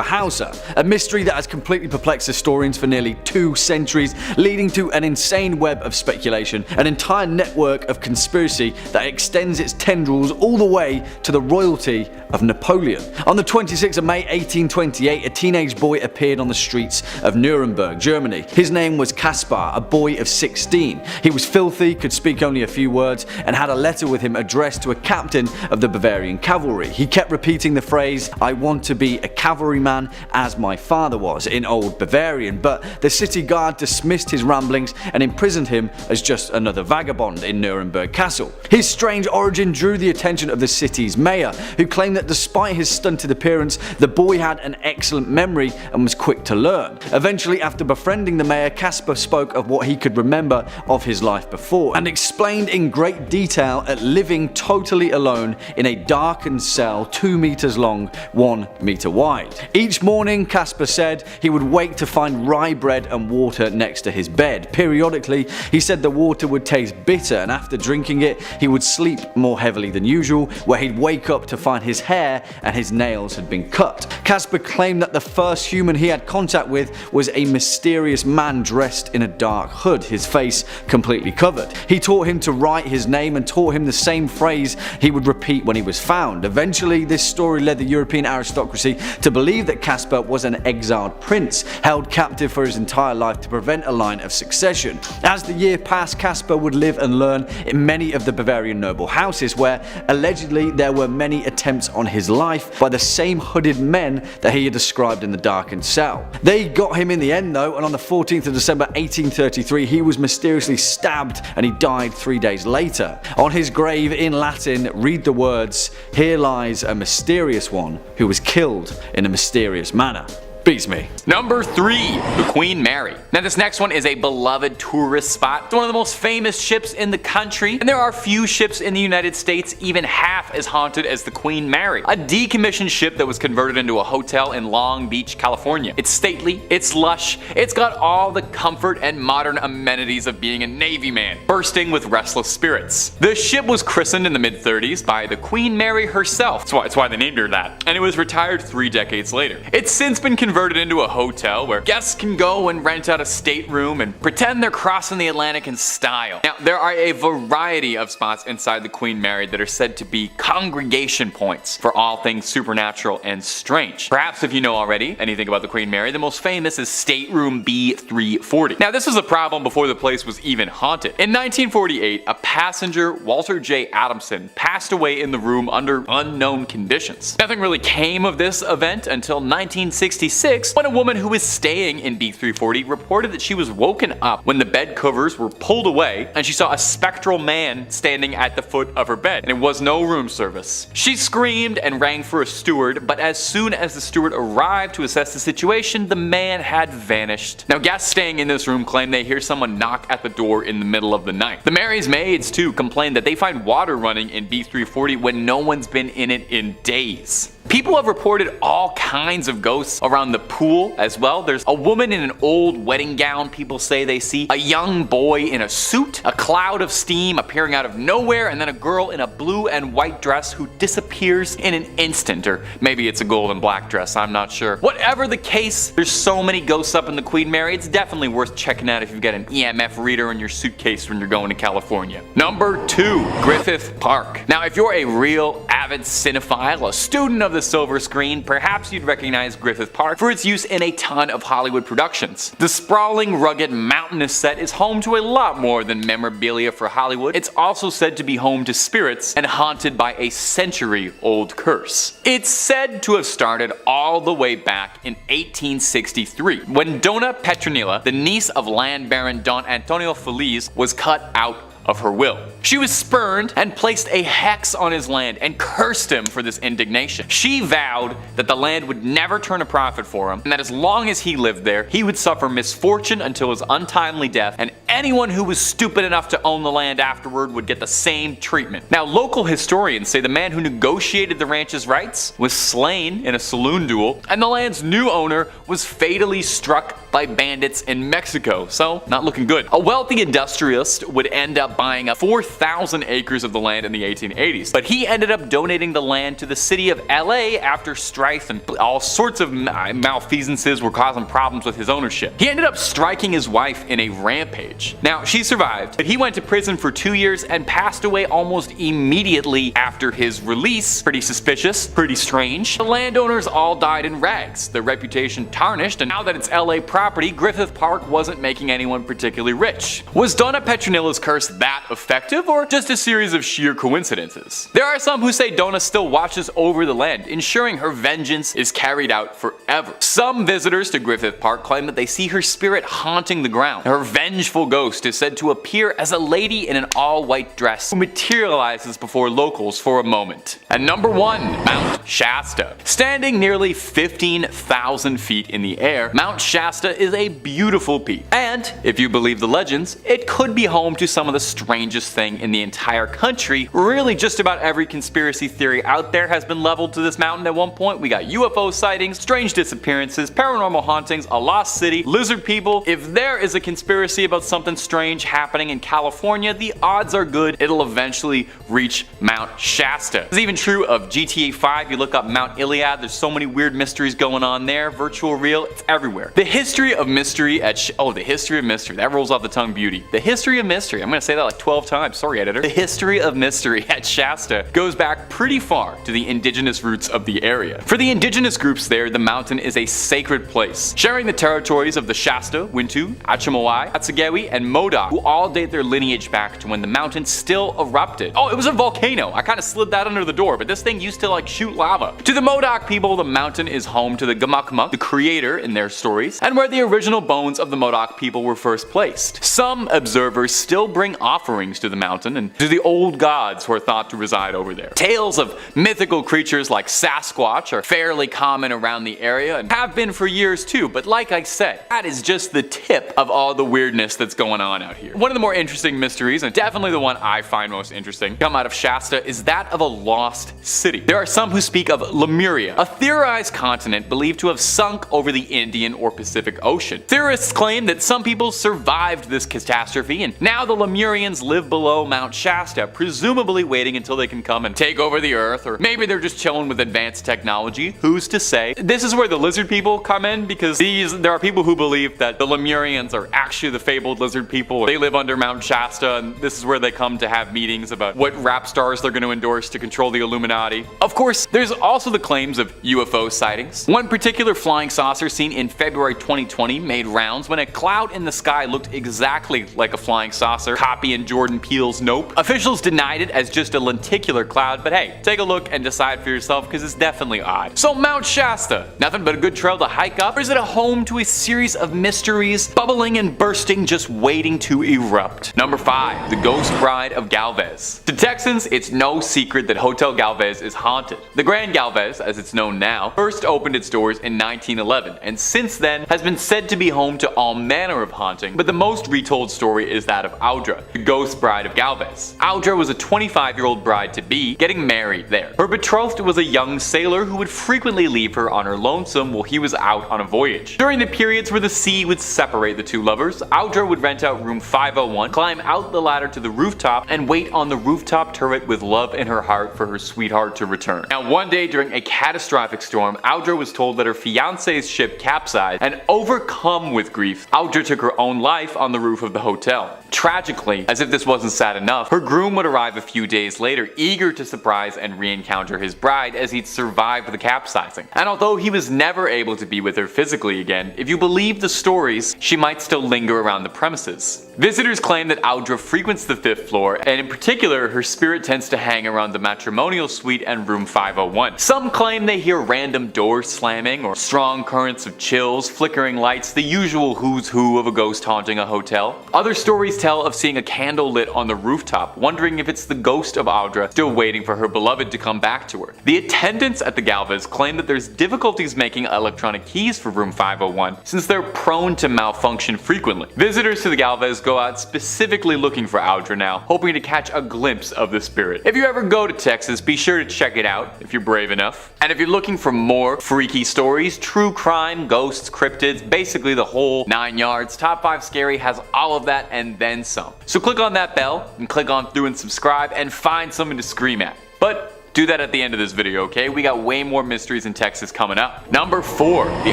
Speaker 1: Hauser? A mystery that has completely perplexed historians for nearly 2 centuries, leading to an insane web of speculation, an entire network of conspiracy that extends its tendrils all the way to the royalty of Napoleon. On the 26th of May 1828, a teenage boy appeared on the streets of Nuremberg, Germany. His name was Caspar, a boy of 16. He was filthy, could speak only a few words, and had a letter with him addressed to a captain of the Bavarian cavalry. He kept repeating the phrase, "I want to be a cavalryman as my father was," in Old Bavarian, but the city guard dismissed his ramblings and imprisoned him as just another vagabond in Nuremberg Castle. His strange origin drew the attention of the city's mayor, who claimed that despite his stunted appearance, the boy had an excellent memory and was quick to learn. Eventually, after befriending the mayor, Caspar spoke of what he could remember of his life before, and explained in great detail at living totally alone in a darkened cell 2 meters long, 1 meter wide. Each morning, Caspar said, he would wake to find rye bread and water next to his bed. Periodically, he said the water would taste bitter, and after drinking it, he would sleep more heavily than usual, where he'd wake up to find his hair and his nails had been cut. Caspar claimed that the first human he had contact with was a mysterious man dressed in a dark hood, his face completely covered. He taught him to write his name and taught him the same phrase he would repeat when he was found. Eventually, this story led the European aristocracy to believe that Caspar was an exiled prince, held captive for his entire life to prevent a line of succession. As the year passed, Caspar would live and learn in many of the Bavarian noble houses, where allegedly there were many attempts on his life by the same hooded men that he had described in the darkened cell. They got him in the end though, and on the 14th of December 1833 he was mysteriously stabbed and he died 3 days later. On his grave in Latin read the words, "Here lies a mysterious one who was killed in a mysterious manner." Beats me.
Speaker 4: Number 3, the Queen Mary. Now this next one is a beloved tourist spot. It's one of the most famous ships in the country, and there are few ships in the United States even half as haunted as the Queen Mary, a decommissioned ship that was converted into a hotel in Long Beach, California. It's stately, it's lush, it's got all the comfort and modern amenities of being a Navy man, bursting with restless spirits. The ship was christened in the mid-30s by the Queen Mary herself. That's why they named her that, and it was retired 3 decades later. It's since been converted into a hotel where guests can go and rent out a stateroom and pretend they're crossing the Atlantic in style. Now, there are a variety of spots inside the Queen Mary that are said to be congregation points for all things supernatural and strange. Perhaps if you know already anything about the Queen Mary, the most famous is Stateroom B340. Now, this was a problem before the place was even haunted. In 1948, a passenger, Walter J. Adamson, passed away in the room under unknown conditions. Nothing really came of this event until 1966, 1986 when a woman who was staying in B340 reported that she was woken up when the bed covers were pulled away and she saw a spectral man standing at the foot of her bed, and it was no room service. She screamed and rang for a steward, but as soon as the steward arrived to assess the situation, the man had vanished. Now, guests staying in this room claim they hear someone knock at the door in the middle of the night. The Mary's maids too complain that they find water running in B340 when no one's been in it in days. People have reported all kinds of ghosts around the pool as well. There's a woman in an old wedding gown people say they see, a young boy in a suit, a cloud of steam appearing out of nowhere, and then a girl in a blue and white dress who disappears in an instant, or maybe it's a gold and black dress, I'm not sure. Whatever the case, there's so many ghosts up in the Queen Mary, it's definitely worth checking out if you've got an EMF reader in your suitcase when you're going to California. Number 2, Griffith Park. Now, if you're a real avid cinephile, a student of the silver screen, perhaps you'd recognize Griffith Park for its use in a ton of Hollywood productions. The sprawling, rugged, mountainous set is home to a lot more than memorabilia for Hollywood. It's also said to be home to spirits and haunted by a century-old curse. It's said to have started all the way back in 1863, when Donna Petronilla, the niece of land baron Don Antonio Feliz, was cut out of her will. She was spurned and placed a hex on his land and cursed him for this indignation. She vowed that the land would never turn a profit for him, and that as long as he lived there, he would suffer misfortune until his untimely death, and anyone who was stupid enough to own the land afterward would get the same treatment. Now, local historians say the man who negotiated the ranch's rights was slain in a saloon duel, and the land's new owner was fatally struck by bandits in Mexico, so not looking good. A wealthy industrialist would end up buying up 4,000 acres of the land in the 1880s, but he ended up donating the land to the city of LA after strife and all sorts of malfeasances were causing problems with his ownership. He ended up striking his wife in a rampage. Now, she survived, but he went to prison for 2 years and passed away almost immediately after his release. Pretty suspicious, pretty strange. The landowners all died in rags, their reputation tarnished, and now that it's LA property, Griffith Park wasn't making anyone particularly rich. Was Donna Petronilla's curse that effective, or just a series of sheer coincidences? There are some who say Donna still watches over the land, ensuring her vengeance is carried out forever. Some visitors to Griffith Park claim that they see her spirit haunting the ground. Her vengeful ghost is said to appear as a lady in an all-white dress who materializes before locals for a moment. And number 1, Mount Shasta. Standing nearly 15,000 feet in the air, Mount Shasta is a beautiful peak. And, if you believe the legends, it could be home to some of the strangest thing in the entire country. Really, just about every conspiracy theory out there has been leveled to this mountain at one point. We got UFO sightings, strange disappearances, paranormal hauntings, a lost city, lizard people. If there is a conspiracy about something strange happening in California, the odds are good it'll eventually reach Mount Shasta. It's even true of GTA 5. You look up Mount Iliad, there's so many weird mysteries going on there. Virtual, real, it's everywhere. The history of mystery at the history of mystery. That rolls off the tongue beauty. The history of mystery. I'm gonna say that like 12 times. Sorry, editor. The history of mystery at Shasta goes back pretty far to the indigenous roots of the area. For the indigenous groups there, the mountain is a sacred place, sharing the territories of the Shasta, Wintu, Achimawai, Atsagewi, and Modoc, who all date their lineage back to when the mountain still erupted. Oh, it was a volcano. I kind of slid that under the door, but this thing used to like shoot lava. To the Modoc people, the mountain is home to the Gamakmak, the creator in their stories, and where the original bones of the Modoc people were first placed. Some observers still bring offerings to the mountain and to the old gods who are thought to reside over there. Tales of mythical creatures like Sasquatch are fairly common around the area and have been for years too, but like I said, that is just the tip of all the weirdness that's going on out here. One of the more interesting mysteries, and definitely the one I find most interesting, come out of Shasta is that of a lost city. There are some who speak of Lemuria, a theorized continent believed to have sunk over the Indian or Pacific Ocean. Theorists claim that some people survived this catastrophe, and now the Lemurians live below Mount Shasta, presumably waiting until they can come and take over the earth, or maybe they're just chilling with advanced technology. Who's to say? This is where the lizard people come in, because there are people who believe that the Lemurians are actually the fabled lizard lizard people. They live under Mount Shasta, and this is where they come to have meetings about what rap stars they're going to endorse to control the Illuminati. Of course, there's also the claims of UFO sightings. One particular flying saucer seen in February 2020 made rounds when a cloud in the sky looked exactly like a flying saucer, copying Jordan Peele's Nope. Officials denied it as just a lenticular cloud, but hey, take a look and decide for yourself because it's definitely odd. So Mount Shasta, nothing but a good trail to hike up, or is it a home to a series of mysteries, bubbling and bursting, just waiting to erupt? Number 5. The Ghost Bride of Galvez. To Texans, it's no secret that Hotel Galvez is haunted. The Grand Galvez, as it's known now, first opened its doors in 1911, and since then has been said to be home to all manner of haunting, but the most retold story is that of Audra, the Ghost Bride of Galvez. Audra was a 25-year-old bride-to-be getting married there. Her betrothed was a young sailor who would frequently leave her on her lonesome while he was out on a voyage. During the periods where the sea would separate the two lovers, Audra would rent out room 501, climb out the ladder to the rooftop, and wait on the rooftop turret with love in her heart for her sweetheart to return. Now, one day during a catastrophic storm, Audra was told that her fiance's ship capsized, and overcome with grief, Audra took her own life on the roof of the hotel. Tragically, as if this wasn't sad enough, her groom would arrive a few days later, eager to surprise and re-encounter his bride as he'd survived the capsizing. And although he was never able to be with her physically again, if you believe the stories, she might still linger around the premises. Visitors claim that Audra frequents the 5th floor, and in particular, her spirit tends to hang around the matrimonial suite and room 501. Some claim they hear random doors slamming, or strong currents of chills, flickering lights, the usual who's who of a ghost haunting a hotel. Other stories tell of seeing a candle lit on the rooftop, wondering if it's the ghost of Audra still waiting for her beloved to come back to her. The attendants at the Galvez claim that there's difficulties making electronic keys for room 501 since they're prone to malfunction frequently. Visitors to the Galvez go out specifically looking for Audra now, hoping to catch a glimpse of the spirit. If you ever go to Texas, be sure to check it out if you're brave enough. And if you're looking for more freaky stories, true crime, ghosts, cryptids, basically the whole 9 yards, Top 5 Scary has all of that and then some. So click on that bell and click on through and subscribe and find something to scream at. But do that at the end of this video, okay? We got way more mysteries in Texas coming up. Number 4. The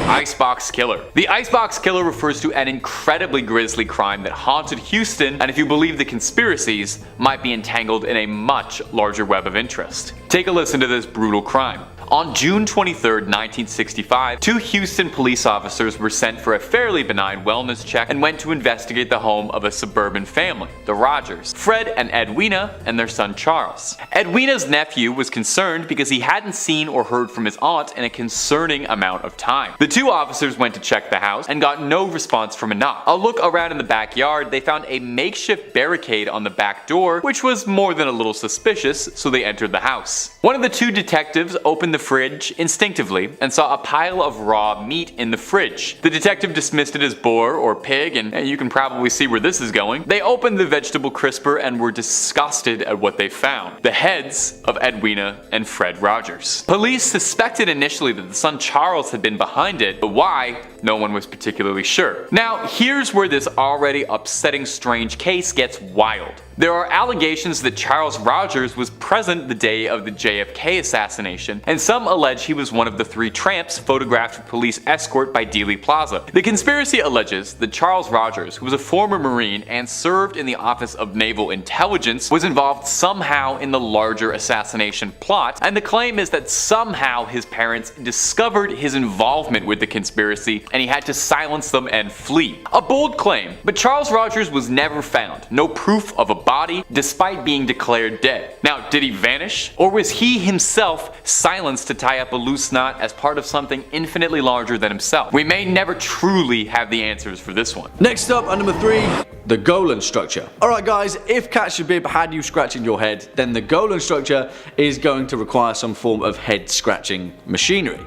Speaker 4: Icebox Killer. The Icebox Killer refers to an incredibly grisly crime that haunted Houston, and if you believe the conspiracies, might be entangled in a much larger web of interest. Take a listen to this brutal crime. On June 23, 1965, 2 Houston police officers were sent for a fairly benign wellness check and went to investigate the home of a suburban family, the Rogers, Fred and Edwina, and their son Charles. Edwina's nephew was concerned because he hadn't seen or heard from his aunt in a concerning amount of time. The 2 officers went to check the house and got no response from a knock. A look around in the backyard, they found a makeshift barricade on the back door, which was more than a little suspicious, so they entered the house. One of the 2 detectives opened the fridge instinctively and saw a pile of raw meat in the fridge. The detective dismissed it as boar or pig, and you can probably see where this is going. They opened the vegetable crisper and were disgusted at what they found: the heads of Edwina and Fred Rogers. Police suspected initially that the son Charles had been behind it, but why? No one was particularly sure. Now, here's where this already upsetting strange case gets wild. There are allegations that Charles Rogers was present the day of the JFK assassination, and some allege he was one of the 3 tramps photographed with police escort by Dealey Plaza. The conspiracy alleges that Charles Rogers, who was a former Marine and served in the Office of Naval Intelligence, was involved somehow in the larger assassination plot, and the claim is that somehow his parents discovered his involvement with the conspiracy and he had to silence them and flee. A bold claim, but Charles Rogers was never found. No proof of a body, despite being declared dead. Now, did he vanish? Or was he himself silenced to tie up a loose knot as part of something infinitely larger than himself? We may never truly have the answers for this one.
Speaker 1: Next up, at number 3, the Golan Structure. Alright guys, if Catch a Bib had you scratching your head, then the Golan Structure is going to require some form of head scratching machinery.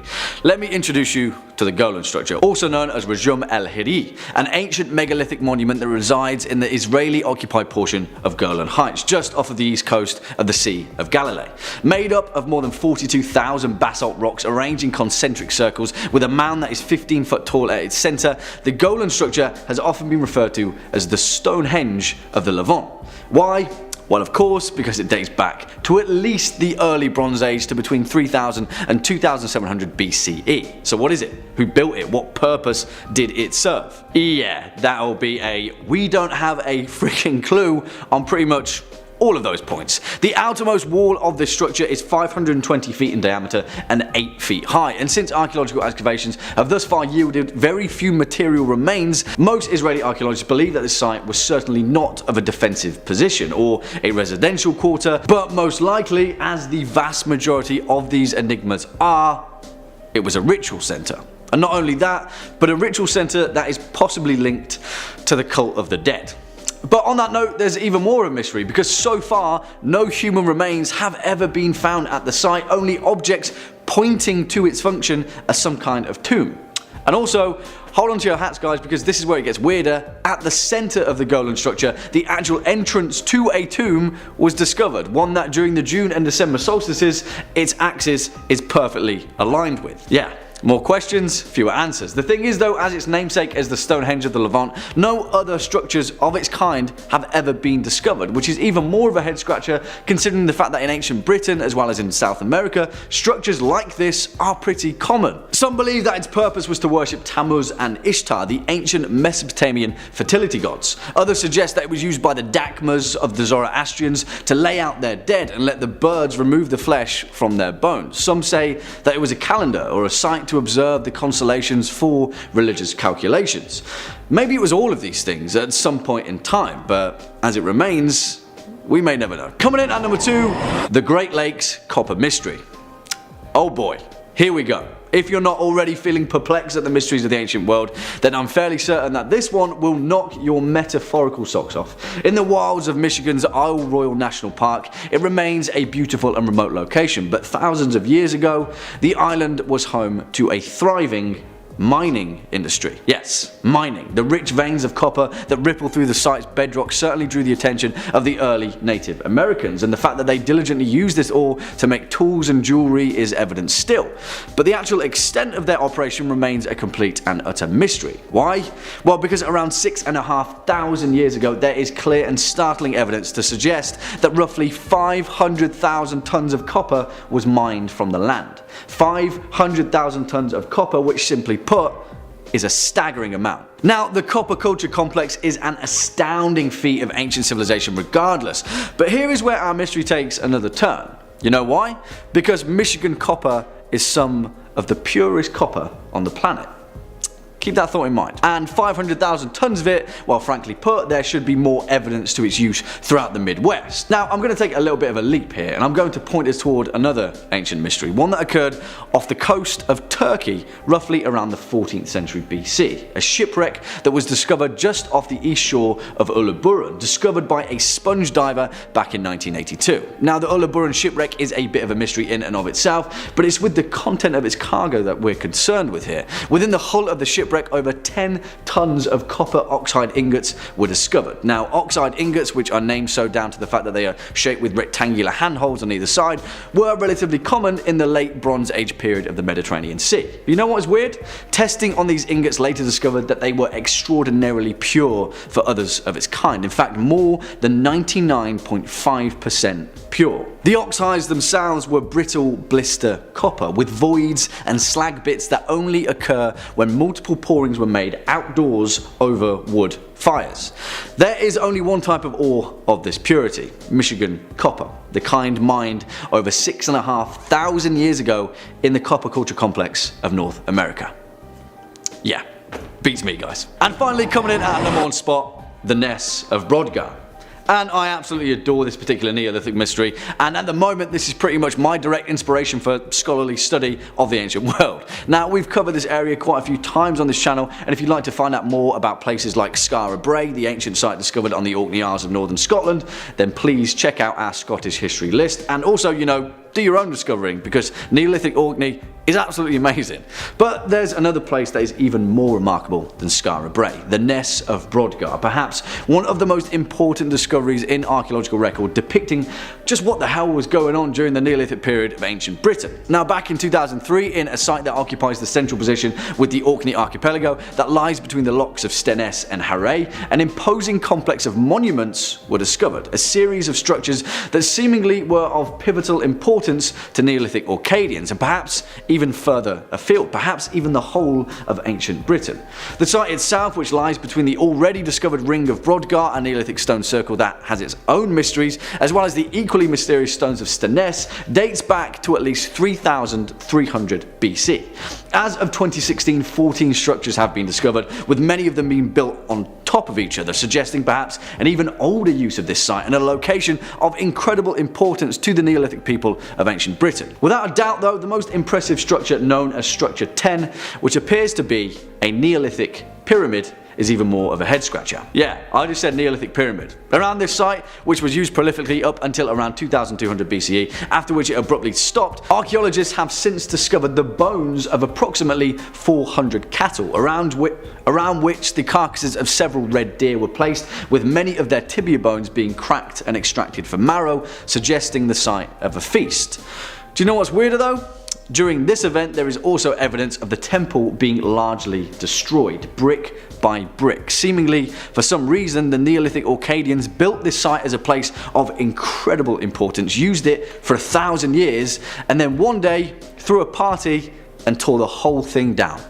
Speaker 1: Let me introduce you to the Golan Structure, also known as Rajum el-Hiri, an ancient megalithic monument that resides in the Israeli-occupied portion of Golan Heights, just off of the east coast of the Sea of Galilee. Made up of more than 42,000 basalt rocks arranged in concentric circles with a mound that is 15 foot tall at its centre, the Golan Structure has often been referred to as the Stonehenge of the Levant. Why? Well, of course, because it dates back to at least the early Bronze Age to between 3000 and 2700 BCE. So what is it? Who built it? What purpose did it serve? Yeah, that'll be a we don't have a freaking clue on pretty much all of those points. The outermost wall of this structure is 520 feet in diameter and 8 feet high, and since archaeological excavations have thus far yielded very few material remains, most Israeli archaeologists believe that the site was certainly not of a defensive position or a residential quarter, but most likely, as the vast majority of these enigmas are, it was a ritual center. And not only that, but a ritual center that is possibly linked to the cult of the dead. But on that note, there's even more of a mystery, because so far no human remains have ever been found at the site, only objects pointing to its function as some kind of tomb. And also, hold on to your hats guys, because this is where it gets weirder. At the center of the Golan structure, the actual entrance to a tomb was discovered, one that during the June and December solstices, its axis is perfectly aligned with. Yeah. More questions, fewer answers. The thing is though, as its namesake as the Stonehenge of the Levant, no other structures of its kind have ever been discovered, which is even more of a head scratcher considering the fact that in ancient Britain as well as in South America, structures like this are pretty common. Some believe that its purpose was to worship Tammuz and Ishtar, the ancient Mesopotamian fertility gods. Others suggest that it was used by the Dakmas of the Zoroastrians to lay out their dead and let the birds remove the flesh from their bones. Some say that it was a calendar or a site to observe the constellations for religious calculations. Maybe it was all of these things at some point in time, but as it remains, we may never know. Coming in at number 2, the Great Lakes Copper Mystery. Oh boy, here we go. If you're not already feeling perplexed at the mysteries of the ancient world, then I'm fairly certain that this one will knock your metaphorical socks off. In the wilds of Michigan's Isle Royale National Park, it remains a beautiful and remote location, but thousands of years ago, the island was home to a thriving mining industry. Yes, mining. The rich veins of copper that ripple through the site's bedrock certainly drew the attention of the early Native Americans, and the fact that they diligently used this ore to make tools and jewelry is evident still. But the actual extent of their operation remains a complete and utter mystery. Why? Well, because around 6,500 years ago, there is clear and startling evidence to suggest that roughly 500,000 tons of copper was mined from the land. 500,000 tons of copper, which simply put is a staggering amount. Now, the copper culture complex is an astounding feat of ancient civilization regardless, but here is where our mystery takes another turn. You know why? Because Michigan copper is some of the purest copper on the planet. Keep that thought in mind. And 500,000 tons of it, well frankly put, there should be more evidence to its use throughout the Midwest. Now I'm going to take a little bit of a leap here, and I'm going to point us toward another ancient mystery, one that occurred off the coast of Turkey roughly around the 14th century BC. A shipwreck that was discovered just off the east shore of Uluburun, discovered by a sponge diver back in 1982. Now the Uluburun shipwreck is a bit of a mystery in and of itself, but it's with the content of its cargo that we're concerned with here. Within the hull of the shipwreck, over 10 tons of copper oxide ingots were discovered. Now, oxide ingots, which are named so down to the fact that they are shaped with rectangular handholds on either side, were relatively common in the late Bronze Age period of the Mediterranean Sea. You know what is weird? Testing on these ingots later discovered that they were extraordinarily pure for others of its kind. In fact, more than 99.5% pure. The oxides themselves were brittle blister copper with voids and slag bits that only occur when multiple pourings were made outdoors over wood fires. There is only one type of ore of this purity, Michigan copper, the kind mined over 6,500 years ago in the copper culture complex of North America. Yeah, beats me guys. And finally coming in at number 1 spot, the Ness of Brodgar. And I absolutely adore this particular Neolithic mystery, and at the moment this is pretty much my direct inspiration for scholarly study of the ancient world. Now, we've covered this area quite a few times on this channel, and if you'd like to find out more about places like Skara Brae, the ancient site discovered on the Orkney Isles of northern Scotland, then please check out our Scottish history list. And also, you know, do your own discovering, because Neolithic Orkney is absolutely amazing. But there's another place that is even more remarkable than Skara Brae, the Ness of Brodgar, perhaps one of the most important discoveries in archaeological record, depicting just what the hell was going on during the Neolithic period of ancient Britain. Now, back in 2003, in a site that occupies the central position with the Orkney archipelago that lies between the locks of Stenness and Harray, an imposing complex of monuments were discovered, a series of structures that seemingly were of pivotal importance to Neolithic Orcadians, and perhaps even further afield, perhaps even the whole of ancient Britain. The site itself, which lies between the already discovered ring of Brodgar, a Neolithic stone circle that has its own mysteries, as well as the equally mysterious stones of Stenness, dates back to at least 3300 BC. As of 2016, 14 structures have been discovered, with many of them being built on top of each other, suggesting perhaps an even older use of this site and a location of incredible importance to the Neolithic people of ancient Britain. Without a doubt though, the most impressive structure, known as Structure 10, which appears to be a Neolithic pyramid, is even more of a head scratcher. Yeah, I just said Neolithic pyramid. Around this site, which was used prolifically up until around 2200 BCE, after which it abruptly stopped, archaeologists have since discovered the bones of approximately 400 cattle, around which the carcasses of several red deer were placed, with many of their tibia bones being cracked and extracted for marrow, suggesting the site of a feast. Do you know what's weirder though? During this event, there is also evidence of the temple being largely destroyed, brick by brick. Seemingly, for some reason, the Neolithic Orcadians built this site as a place of incredible importance, used it for 1,000 years, and then one day threw a party and tore the whole thing down.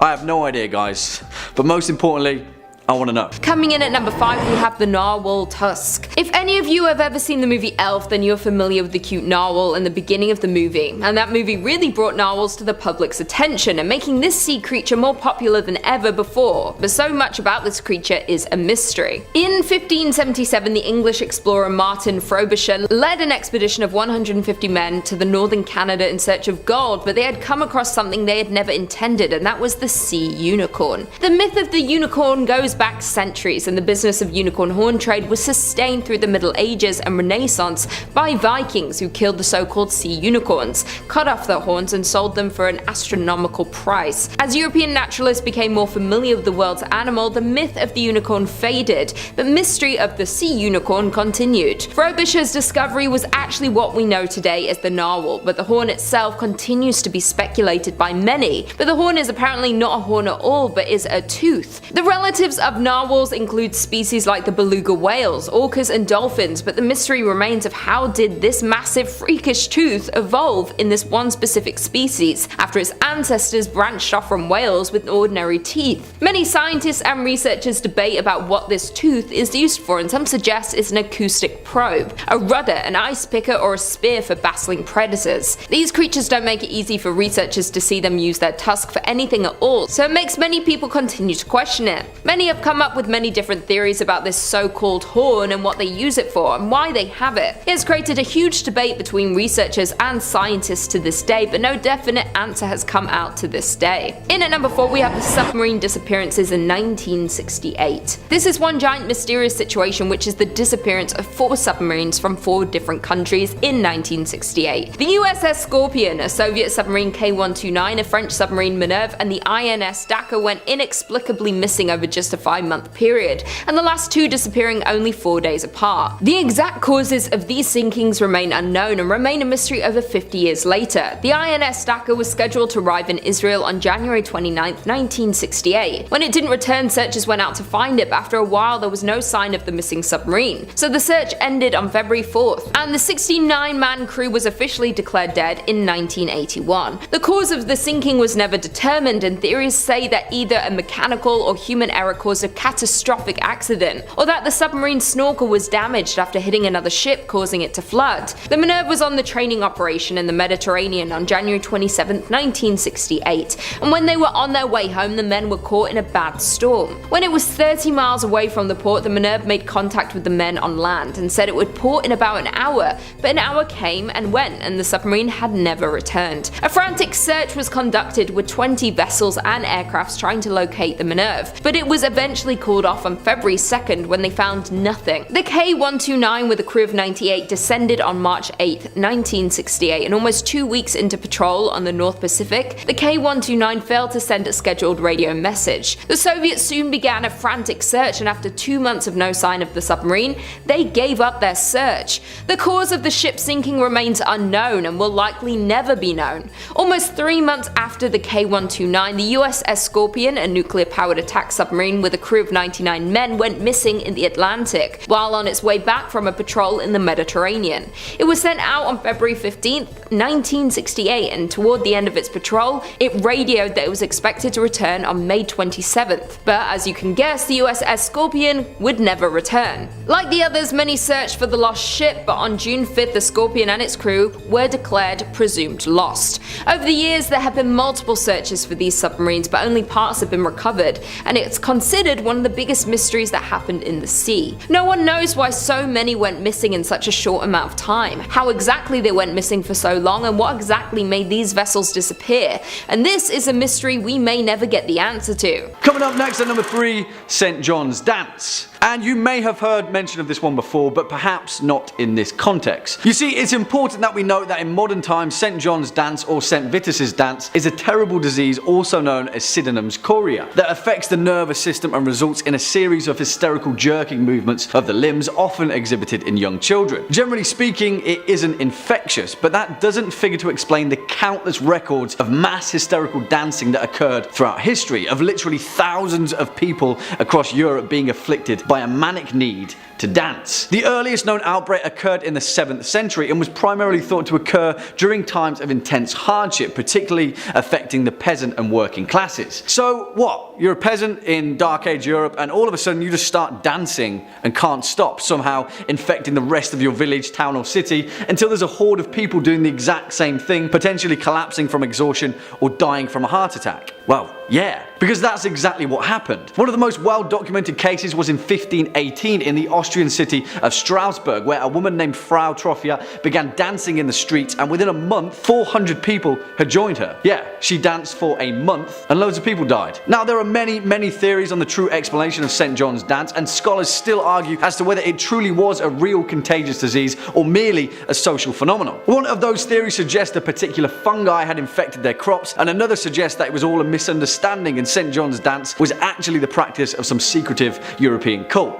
Speaker 1: I have no idea, guys, but most importantly, I want to know.
Speaker 3: Coming in at number 5, we have the narwhal tusk. If any of you have ever seen the movie Elf, then you're familiar with the cute narwhal in the beginning of the movie, and that movie really brought narwhals to the public's attention and making this sea creature more popular than ever before, but so much about this creature is a mystery. In 1577, the English explorer Martin Frobisher led an expedition of 150 men to the northern Canada in search of gold, but they had come across something they had never intended, and that was the sea unicorn. The myth of the unicorn goes back centuries, and the business of unicorn horn trade was sustained through the Middle Ages and Renaissance by Vikings who killed the so-called sea unicorns, cut off their horns and sold them for an astronomical price. As European naturalists became more familiar with the world's animal, the myth of the unicorn faded, but mystery of the sea unicorn continued. Frobisher's discovery was actually what we know today as the narwhal, but the horn itself continues to be speculated by many. But the horn is apparently not a horn at all, but is a tooth. The relatives of narwhals include species like the beluga whales, orcas and dolphins, but the mystery remains of how did this massive freakish tooth evolve in this one specific species, after its ancestors branched off from whales with ordinary teeth. Many scientists and researchers debate about what this tooth is used for, and some suggest it's an acoustic probe, a rudder, an ice picker, or a spear for battling predators. These creatures don't make it easy for researchers to see them use their tusk for anything at all, so it makes many people continue to question it. Many have come up with many different theories about this so-called horn and what they use it for and why they have it. It has created a huge debate between researchers and scientists to this day, but no definite answer has come out to this day. In at number 4, we have the submarine disappearances in 1968. This is one giant mysterious situation, which is the disappearance of 4 submarines from 4 different countries in 1968. The USS Scorpion, a Soviet submarine K-129, a French submarine Minerve, and the INS Dakar went inexplicably missing over just a 5-month period, and the last 2 disappearing only 4 days apart. The exact causes of these sinkings remain unknown and remain a mystery over 50 years later. The INS Dakar was scheduled to arrive in Israel on January 29, 1968. When it didn't return, searchers went out to find it, but after a while there was no sign of the missing submarine. So the search ended on February 4th, and the 69-man crew was officially declared dead in 1981. The cause of the sinking was never determined, and theories say that either a mechanical or human error caused a catastrophic accident, or that the submarine snorkel was damaged after hitting another ship, causing it to flood. The Minerve was on the training operation in the Mediterranean on January 27, 1968, and when they were on their way home, the men were caught in a bad storm. When it was 30 miles away from the port, the Minerve made contact with the men on land and said it would port in about an hour, but an hour came and went, and the submarine had never returned. A frantic search was conducted with 20 vessels and aircrafts trying to locate the Minerve, but it was eventually eventually called off on February 2nd when they found nothing. The K-129 with a crew of 98 descended on March 8, 1968, and almost 2 weeks into patrol on the North Pacific, the K-129 failed to send a scheduled radio message. The Soviets soon began a frantic search, and after 2 months of no sign of the submarine, they gave up their search. The cause of the ship sinking remains unknown and will likely never be known. Almost 3 months after the K-129, the USS Scorpion, a nuclear-powered attack submarine with a crew of 99 men, went missing in the Atlantic while on its way back from a patrol in the Mediterranean. It was sent out on February 15, 1968, and toward the end of its patrol, it radioed that it was expected to return on May 27th. But as you can guess, the USS Scorpion would never return. Like the others, many searched for the lost ship, but on June 5th, the Scorpion and its crew were declared presumed lost. Over the years, there have been multiple searches for these submarines, but only parts have been recovered, and it's considered one of the biggest mysteries that happened in the sea. No one knows why so many went missing in such a short amount of time, how exactly they went missing for so long, and what exactly made these vessels disappear. And this is a mystery we may never get the answer to.
Speaker 1: Coming up next at number 3, St. John's Dance. And you may have heard mention of this one before, but perhaps not in this context. You see, it's important that we note that in modern times, St. John's Dance or St. Vitus's Dance is a terrible disease also known as Sydenham's chorea that affects the nervous system and results in a series of hysterical jerking movements of the limbs often exhibited in young children. Generally speaking, it isn't infectious, but that doesn't figure to explain the countless records of mass hysterical dancing that occurred throughout history, of literally thousands of people across Europe being afflicted by a manic need to dance. The earliest known outbreak occurred in the 7th century and was primarily thought to occur during times of intense hardship, particularly affecting the peasant and working classes. So what? You're a peasant in Dark Age Europe and all of a sudden you just start dancing and can't stop, somehow infecting the rest of your village, town or city until there's a horde of people doing the exact same thing, potentially collapsing from exhaustion or dying from a heart attack. Well, yeah, because that's exactly what happened. One of the most well-documented cases was in 1518 in the Austrian city of Strasbourg, where a woman named Frau Troffia began dancing in the streets, and within a month, 400 people had joined her. Yeah, she danced for a month and loads of people died. Now, there are many theories on the true explanation of St. John's Dance, and scholars still argue as to whether it truly was a real contagious disease or merely a social phenomenon. One of those theories suggests a particular fungi had infected their crops, and another suggests that it was all a misunderstanding and St. John's Dance was actually the practice of some secretive European cult.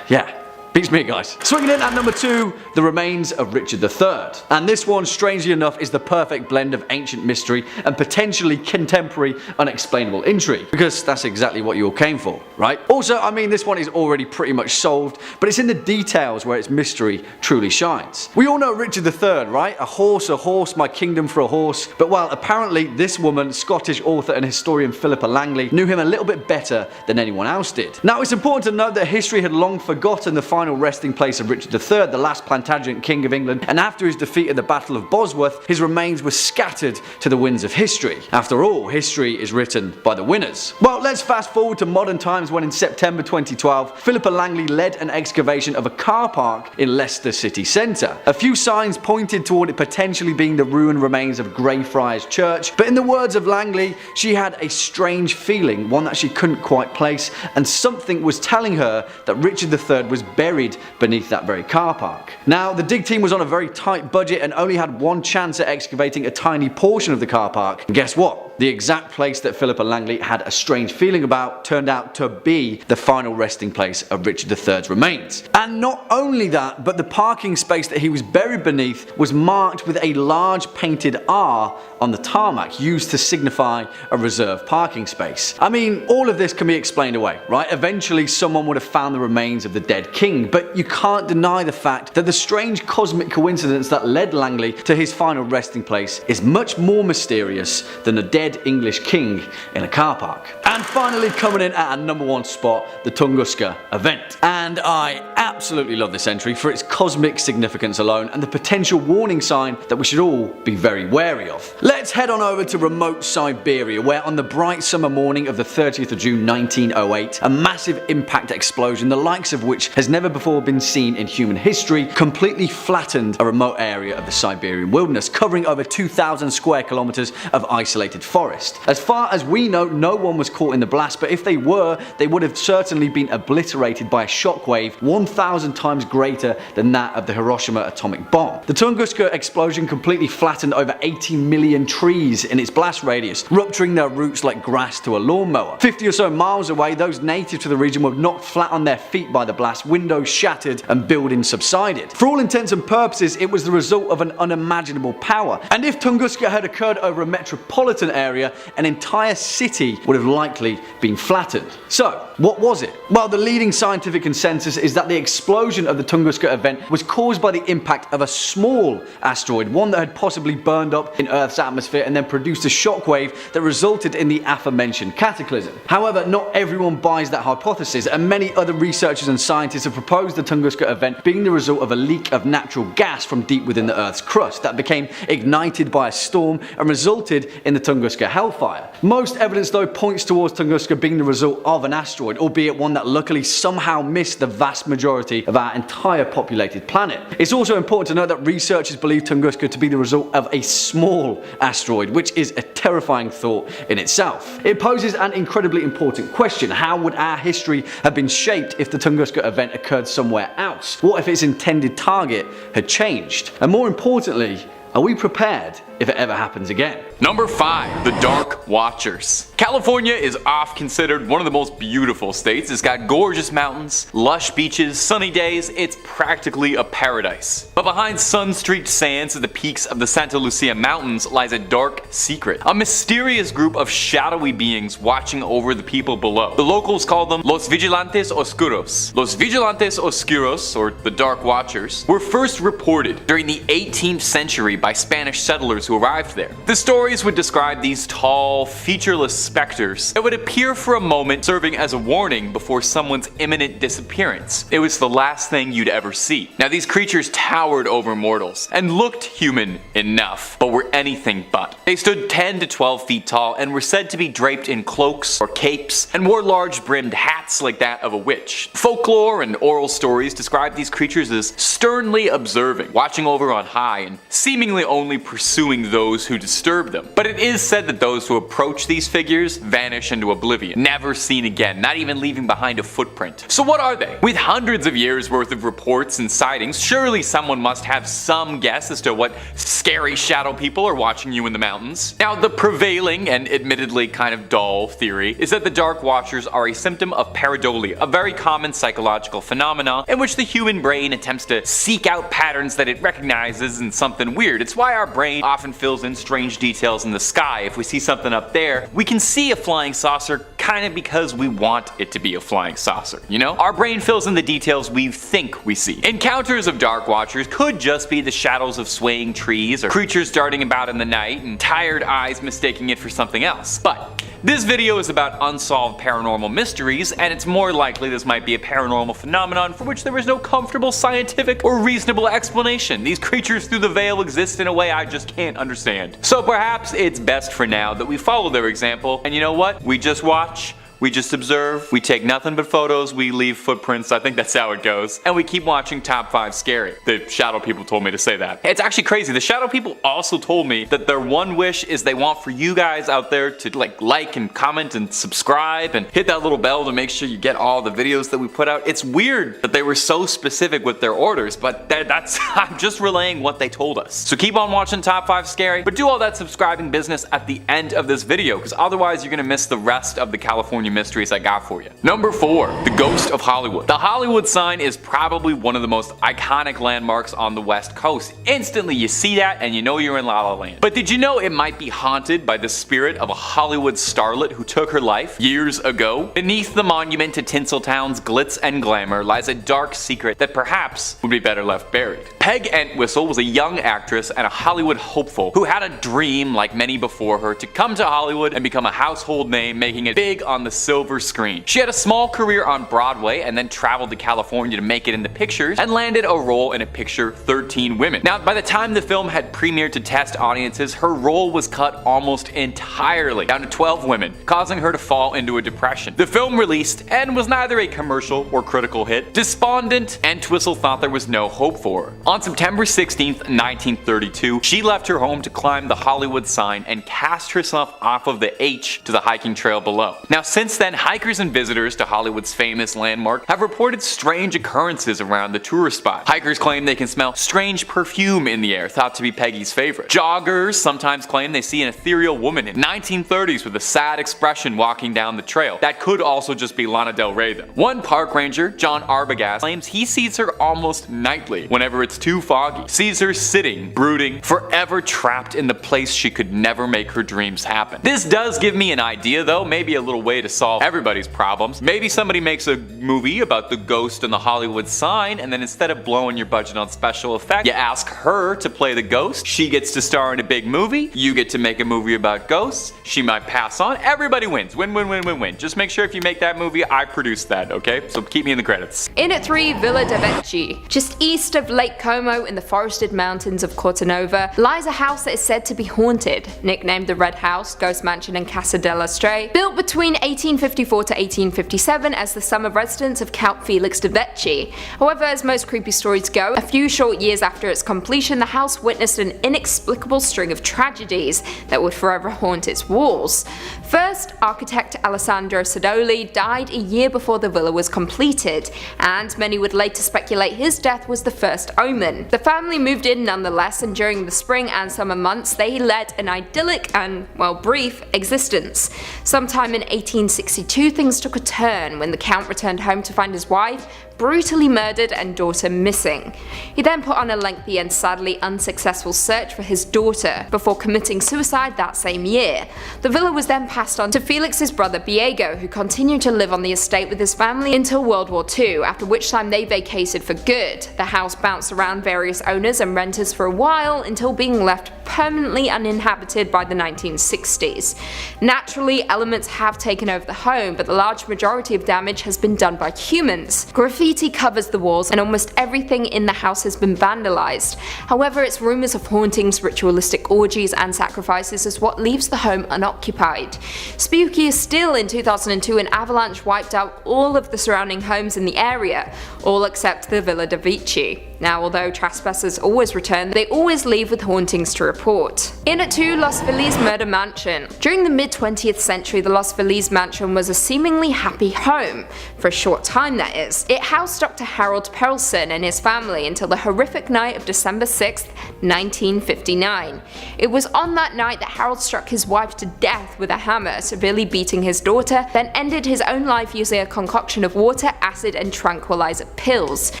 Speaker 1: Yeah. Beats me, guys. Swinging in at number 2, the remains of Richard III. And this one, strangely enough, is the perfect blend of ancient mystery and potentially contemporary unexplainable intrigue. Because that's exactly what you all came for, right? Also, I mean, this one is already pretty much solved, but it's in the details where its mystery truly shines. We all know Richard III, right? A horse, my kingdom for a horse. But well, apparently this woman, Scottish author and historian Philippa Langley, knew him a little bit better than anyone else did. Now, it's important to note that history had long forgotten the final resting place of Richard III, the last Plantagenet king of England, and after his defeat at the Battle of Bosworth, his remains were scattered to the winds of history. After all, history is written by the winners. Well, let's fast forward to modern times when in September 2012, Philippa Langley led an excavation of a car park in Leicester city centre. A few signs pointed toward it potentially being the ruined remains of Greyfriars Church, but in the words of Langley, she had a strange feeling, one that she couldn't quite place, and something was telling her that Richard III was buried beneath that very car park. Now, the dig team was on a very tight budget and only had one chance at excavating a tiny portion of the car park. And guess what? The exact place that Philippa Langley had a strange feeling about turned out to be the final resting place of Richard III's remains. And not only that, but the parking space that he was buried beneath was marked with a large painted R on the tarmac, used to signify a reserved parking space. I mean, all of this can be explained away, right? Eventually someone would have found the remains of the dead king, but you can't deny the fact that the strange cosmic coincidence that led Langley to his final resting place is much more mysterious than a dead English king in a car park. And finally, coming in at our number 1 spot, the Tunguska event. And I absolutely love this entry for its cosmic significance alone and the potential warning sign that we should all be very wary of. Let's head on over to remote Siberia, where on the bright summer morning of the 30th of June 1908, a massive impact explosion, the likes of which has never before been seen in human history, completely flattened a remote area of the Siberian wilderness, covering over 2,000 square kilometers of isolated forest. As far as we know, no one was caught in the blast, but if they were, they would have certainly been obliterated by a shockwave 1,000 times greater than that of the Hiroshima atomic bomb. The Tunguska explosion completely flattened over 80 million trees in its blast radius, rupturing their roots like grass to a lawnmower. 50 or so miles away, those native to the region were knocked flat on their feet by the blast, windows shattered and buildings subsided. For all intents and purposes, it was the result of an unimaginable power, and if Tunguska had occurred over a metropolitan area, an entire city would have likely been flattened. So, what was it? Well, the leading scientific consensus is that the explosion of the Tunguska event was caused by the impact of a small asteroid, one that had possibly burned up in Earth's atmosphere and then produced a shockwave that resulted in the aforementioned cataclysm. However, not everyone buys that hypothesis, and many other researchers and scientists have proposed the Tunguska event being the result of a leak of natural gas from deep within the Earth's crust that became ignited by a storm and resulted in the Tunguska hellfire. Most evidence though points towards Tunguska being the result of an asteroid, albeit one that luckily somehow missed the vast majority of our entire populated planet. It's also important to note that researchers believe Tunguska to be the result of a small asteroid, which is a terrifying thought in itself. It poses an incredibly important question: how would our history have been shaped if the Tunguska event occurred somewhere else? What if its intended target had changed? And more importantly, are we prepared if it ever happens again?
Speaker 4: Number 5. The Dark Watchers. California is oft considered one of the most beautiful states. It's got gorgeous mountains, lush beaches, sunny days. It's practically a paradise. But behind sun-streaked sands at the peaks of the Santa Lucia Mountains lies a dark secret. A mysterious group of shadowy beings watching over the people below. The locals call them Los Vigilantes Oscuros. Los Vigilantes Oscuros, or the Dark Watchers, were first reported during the 18th century by Spanish settlers who arrived there. The stories would describe these tall, featureless specters that would appear for a moment, serving as a warning before someone's imminent disappearance. It was the last thing you'd ever see. Now, these creatures towered over mortals and looked human enough, but were anything but. They stood 10 to 12 feet tall and were said to be draped in cloaks or capes and wore large brimmed hats like that of a witch. Folklore and oral stories describe these creatures as sternly observing, watching over on high, and seemingly only pursuing those who disturb them. But it is said that those who approach these figures vanish into oblivion, never seen again, not even leaving behind a footprint. So what are they? With hundreds of years worth of reports and sightings, surely someone must have some guess as to what scary shadow people are watching you in the mountains. Now, the prevailing and admittedly kind of dull theory is that the Dark Watchers are a symptom of pareidolia, a very common psychological phenomenon in which the human brain attempts to seek out patterns that it recognizes in something weird. It's why our brain often fills in strange details in the sky. If we see something up there, we can see a flying saucer kind of because we want it to be a flying saucer, you know? Our brain fills in the details we think we see. Encounters of Dark Watchers could just be the shadows of swaying trees or creatures darting about in the night and tired eyes mistaking it for something else. But this video is about unsolved paranormal mysteries, and it's more likely this might be a paranormal phenomenon for which there is no comfortable scientific or reasonable explanation. These creatures through the veil exist in a way I just can't understand. So perhaps it's best for now that we follow their example, and you know what? We just watch. We just observe, we take nothing but photos, we leave footprints, I think that's how it goes. And we keep watching Top 5 Scary. The shadow people told me to say that. It's actually crazy. The shadow people also told me that their one wish is they want for you guys out there to like and comment and subscribe and hit that little bell to make sure you get all the videos that we put out. It's weird that they were so specific with their orders, but that's I'm just relaying what they told us. So keep on watching Top 5 Scary, but do all that subscribing business at the end of this video, because otherwise you're gonna miss the rest of the California mysteries I got for you. Number 4, the Ghost of Hollywood. The Hollywood sign is probably one of the most iconic landmarks on the West Coast. Instantly you see that and you know you're in La La Land. But did you know it might be haunted by the spirit of a Hollywood starlet who took her life years ago? Beneath the monument to Tinseltown's glitz and glamour lies a dark secret that perhaps would be better left buried. Peg Entwistle was a young actress and a Hollywood hopeful who had a dream, like many before her, to come to Hollywood and become a household name, making it big on the silver screen. She had a small career on Broadway and then traveled to California to make it in the pictures and landed a role in a picture 13 Women. Now, by the time the film had premiered to test audiences, her role was cut almost entirely down to 12 women, causing her to fall into a depression. The film released and was neither a commercial or critical hit. Despondent, Entwistle thought there was no hope for her. On September 16th, 1932, she left her home to climb the Hollywood sign and cast herself off of the H to the hiking trail below. Now, since then, hikers and visitors to Hollywood's famous landmark have reported strange occurrences around the tourist spot. Hikers claim they can smell strange perfume in the air, thought to be Peggy's favorite. Joggers sometimes claim they see an ethereal woman in 1930s with a sad expression walking down the trail. That could also just be Lana Del Rey though. One park ranger, John Arbogast, claims he sees her almost nightly whenever it's too foggy. Sees her sitting, brooding, forever trapped in the place she could never make her dreams happen. This does give me an idea though, maybe a little way to solve everybody's problems. Maybe somebody makes a movie about the ghost and the Hollywood sign, and then instead of blowing your budget on special effects, you ask her to play the ghost. She gets to star in a big movie. You get to make a movie about ghosts. She might pass on. Everybody wins. Win, win, win, win, win. Just make sure if you make that movie, I produce that, okay? So keep me in the credits.
Speaker 3: In at 3, Villa de Vecchi. Just east of Lake Como in the forested mountains of Cortanova lies a house that is said to be haunted, nicknamed the Red House, Ghost Mansion and Casa della Stray, built between 1854 to 1857 as the summer residence of Count Felix de Vecchi. However, as most creepy stories go, a few short years after its completion, the house witnessed an inexplicable string of tragedies that would forever haunt its walls. First, architect Alessandro Sodoli died a year before the villa was completed, and many would later speculate his death was the first omen. The family moved in nonetheless, and during the spring and summer months they led an idyllic and, well, brief existence. Sometime in 1862 things took a turn when the Count returned home to find his wife brutally murdered and daughter missing. He then put on a lengthy and sadly unsuccessful search for his daughter before committing suicide that same year. The villa was then passed on to Felix's brother Diego, who continued to live on the estate with his family until World War II, after which time they vacated for good. The house bounced around various owners and renters for a while until being left permanently uninhabited by the 1960s. Naturally, elements have taken over the home, but the large majority of damage has been done by humans. Graffiti covers the walls and almost everything in the house has been vandalized. However, its rumors of hauntings, ritualistic orgies and sacrifices is what leaves the home unoccupied. Spookier still, in 2002 an avalanche wiped out all of the surrounding homes in the area, all except the Villa de Vecchi. Now, although trespassers always return, they always leave with hauntings to report. In at 2, Los Feliz Murder Mansion. During the mid-20th century, the Los Feliz Mansion was a seemingly happy home, for a short time that is. It housed Dr. Harold Perelson and his family until the horrific night of December 6, 1959. It was on that night that Harold struck his wife to death with a hammer, severely beating his daughter, then ended his own life using a concoction of water, acid and tranquilizer pills.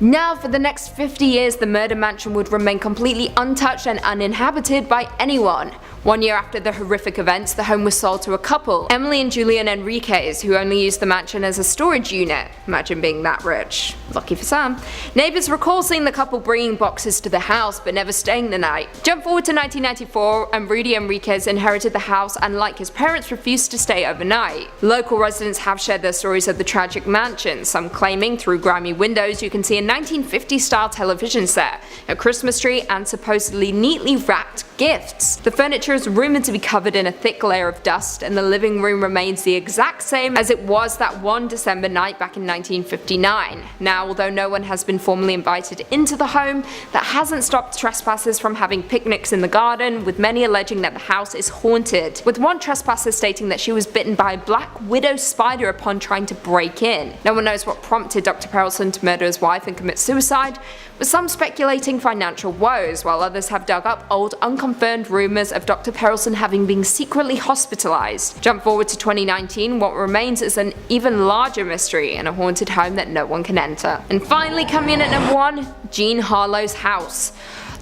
Speaker 3: Now, for the next 50 years, the murder mansion would remain completely untouched and uninhabited by anyone. 1 year after the horrific events, the home was sold to a couple, Emily and Julian Enriquez, who only used the mansion as a storage unit. Imagine being that rich. Lucky for some. Neighbours recall seeing the couple bringing boxes to the house but never staying the night. Jump forward to 1994 and Rudy Enriquez inherited the house and, like his parents, refused to stay overnight. Local residents have shared their stories of the tragic mansion, some claiming through grimy windows you can see a 1950s style television set, a Christmas tree and supposedly neatly wrapped gifts. The furniture is rumoured to be covered in a thick layer of dust, and the living room remains the exact same as it was that one December night back in 1959. Now, although no one has been formally invited into the home, that hasn't stopped trespassers from having picnics in the garden, with many alleging that the house is haunted, with one trespasser stating that she was bitten by a black widow spider upon trying to break in. No one knows what prompted Dr. Perelson to murder his wife and commit suicide, with some speculating financial woes, while others have dug up old unconfirmed rumours of Dr. Perelson having been secretly hospitalised. Jump forward to 2019, what remains is an even larger mystery and a haunted home that no one can enter. And finally, coming in at number 1, Jean Harlow's house.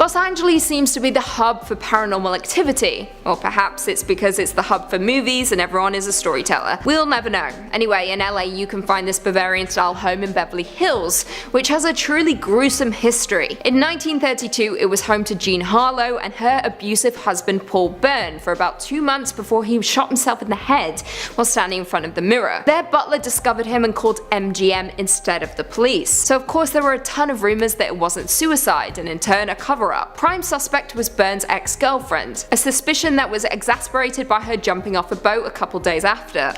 Speaker 3: Los Angeles seems to be the hub for paranormal activity, or perhaps it's because it's the hub for movies and everyone is a storyteller. We'll never know. Anyway, in LA you can find this Bavarian-style home in Beverly Hills, which has a truly gruesome history. In 1932 it was home to Jean Harlow and her abusive husband Paul Byrne for about 2 months before he shot himself in the head while standing in front of the mirror. Their butler discovered him and called MGM instead of the police. So of course there were a ton of rumors that it wasn't suicide and in turn a cover-up. Prime suspect was Byrne's ex-girlfriend, a suspicion that was exasperated by her jumping off a boat a couple days after.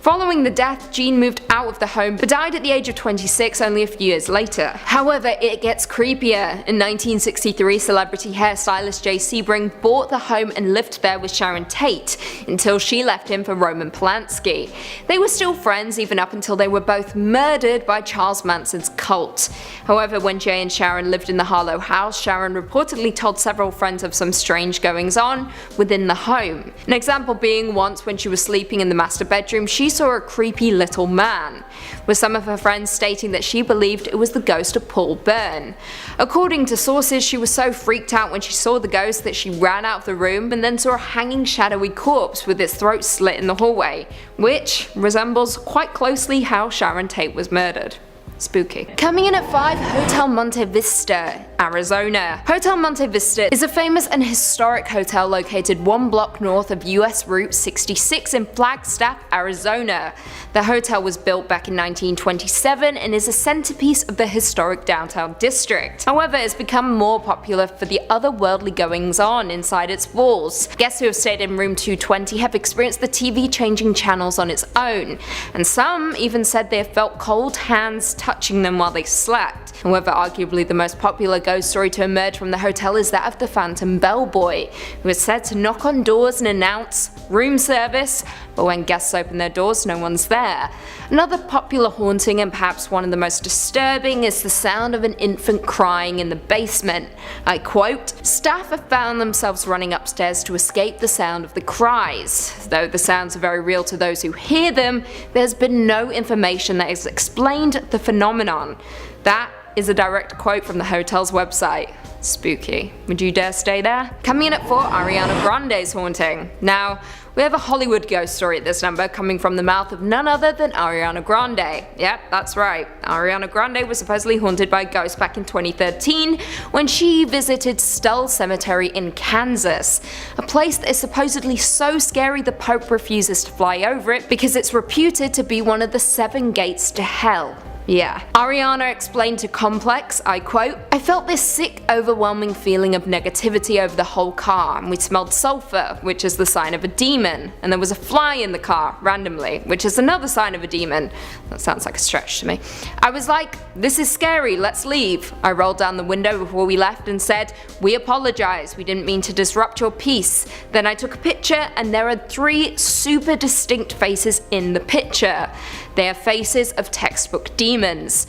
Speaker 3: Following the death, Jean moved out of the home but died at the age of 26 only a few years later. However, it gets creepier. In 1963, celebrity hairstylist Jay Sebring bought the home and lived there with Sharon Tate until she left him for Roman Polanski. They were still friends even up until they were both murdered by Charles Manson's cult. However, when Jay and Sharon lived in the Harlow house, Sharon reportedly told several friends of some strange goings on within the home. An example being once when she was sleeping in the master bedroom, she saw a creepy little man, with some of her friends stating that she believed it was the ghost of Paul Byrne. According to sources, she was so freaked out when she saw the ghost that she ran out of the room and then saw a hanging shadowy corpse with its throat slit in the hallway, which resembles quite closely how Sharon Tate was murdered. Spooky. Coming in at 5, Hotel Monte Vista, Arizona. Hotel Monte Vista is a famous and historic hotel located 1 block north of US Route 66 in Flagstaff, Arizona. The hotel was built back in 1927 and is a centerpiece of the historic downtown district. However, it's become more popular for the otherworldly goings on inside its walls. Guests who have stayed in room 220 have experienced the TV changing channels on its own, and some even said they have felt cold hands touching them while they slept. However, arguably the most popular ghost story to emerge from the hotel is that of the Phantom Bellboy, who is said to knock on doors and announce room service, but when guests open their doors no one's there. Another popular haunting, and perhaps one of the most disturbing, is the sound of an infant crying in the basement. I quote, "Staff have found themselves running upstairs to escape the sound of the cries. Though the sounds are very real to those who hear them, there's been no information that has explained the phenomenon." That is a direct quote from the hotel's website. Spooky. Would you dare stay there? Coming in at 4, Ariana Grande's haunting. Now, we have a Hollywood ghost story at this number coming from the mouth of none other than Ariana Grande. Yep, that's right. Ariana Grande was supposedly haunted by a ghost back in 2013 when she visited Stull Cemetery in Kansas, a place that is supposedly so scary the Pope refuses to fly over it because it's reputed to be one of the 7 gates to hell. Yeah. Ariana explained to Complex, I quote, "I felt this sick, overwhelming feeling of negativity over the whole car, and we smelled sulfur, which is the sign of a demon, and there was a fly in the car, randomly, which is another sign of a demon." That sounds like a stretch to me. "I was like, this is scary, let's leave. I rolled down the window before we left and said, we apologize, we didn't mean to disrupt your peace. Then I took a picture and there are 3 super distinct faces in the picture. They are faces of textbook demons."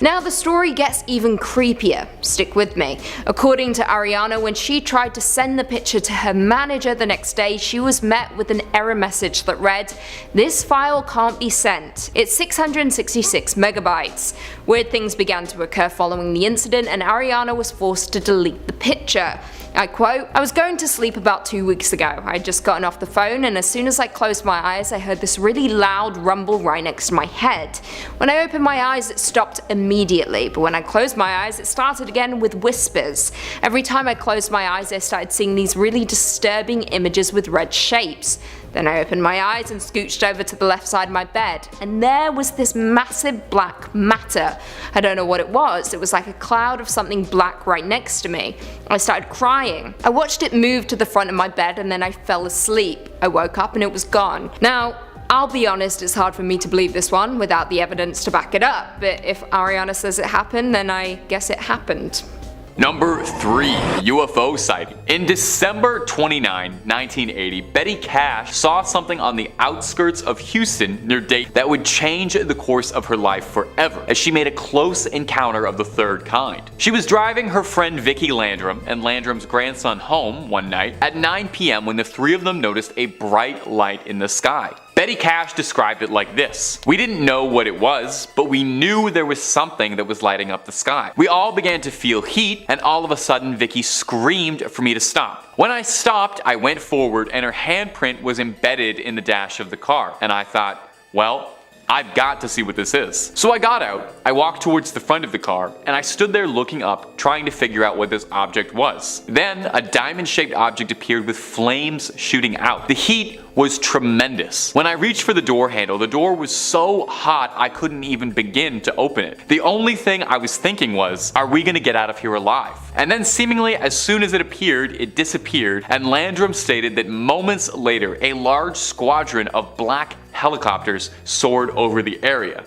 Speaker 3: Now the story gets even creepier, stick with me. According to Ariana, when she tried to send the picture to her manager the next day, she was met with an error message that read, "This file can't be sent. It's 666 megabytes. Weird things began to occur following the incident and Ariana was forced to delete the picture. I quote, "I was going to sleep about 2 weeks ago. I had just gotten off the phone and as soon as I closed my eyes I heard this really loud rumble right next to my head. When I opened my eyes it stopped immediately, but when I closed my eyes it started again with whispers. Every time I closed my eyes I started seeing these really disturbing images with red shapes. Then I opened my eyes and scooched over to the left side of my bed, and there was this massive black matter. I don't know what it was like a cloud of something black right next to me. I started crying. I watched it move to the front of my bed and then I fell asleep. I woke up and it was gone." Now, I'll be honest, it's hard for me to believe this one without the evidence to back it up, but if Ariana says it happened, then I guess it happened.
Speaker 4: Number 3. UFO Sighting. In December 29, 1980, Betty Cash saw something on the outskirts of Houston near Dayton that would change the course of her life forever, as she made a close encounter of the third kind. She was driving her friend Vicki Landrum and Landrum's grandson home one night at 9 p.m. when the 3 of them noticed a bright light in the sky. Betty Cash described it like this: "We didn't know what it was, but we knew there was something that was lighting up the sky. We all began to feel heat, and all of a sudden Vicky screamed for me to stop. When I stopped, I went forward and her handprint was embedded in the dash of the car, and I thought, well, I've got to see what this is. So I got out, I walked towards the front of the car, and I stood there looking up, trying to figure out what this object was. Then a diamond-shaped object appeared with flames shooting out. The heat was tremendous. When I reached for the door handle, the door was so hot I couldn't even begin to open it. The only thing I was thinking was, are we gonna get out of here alive? And then seemingly as soon as it appeared, it disappeared, and Landrum stated that moments later, a large squadron of black helicopters soared over the area.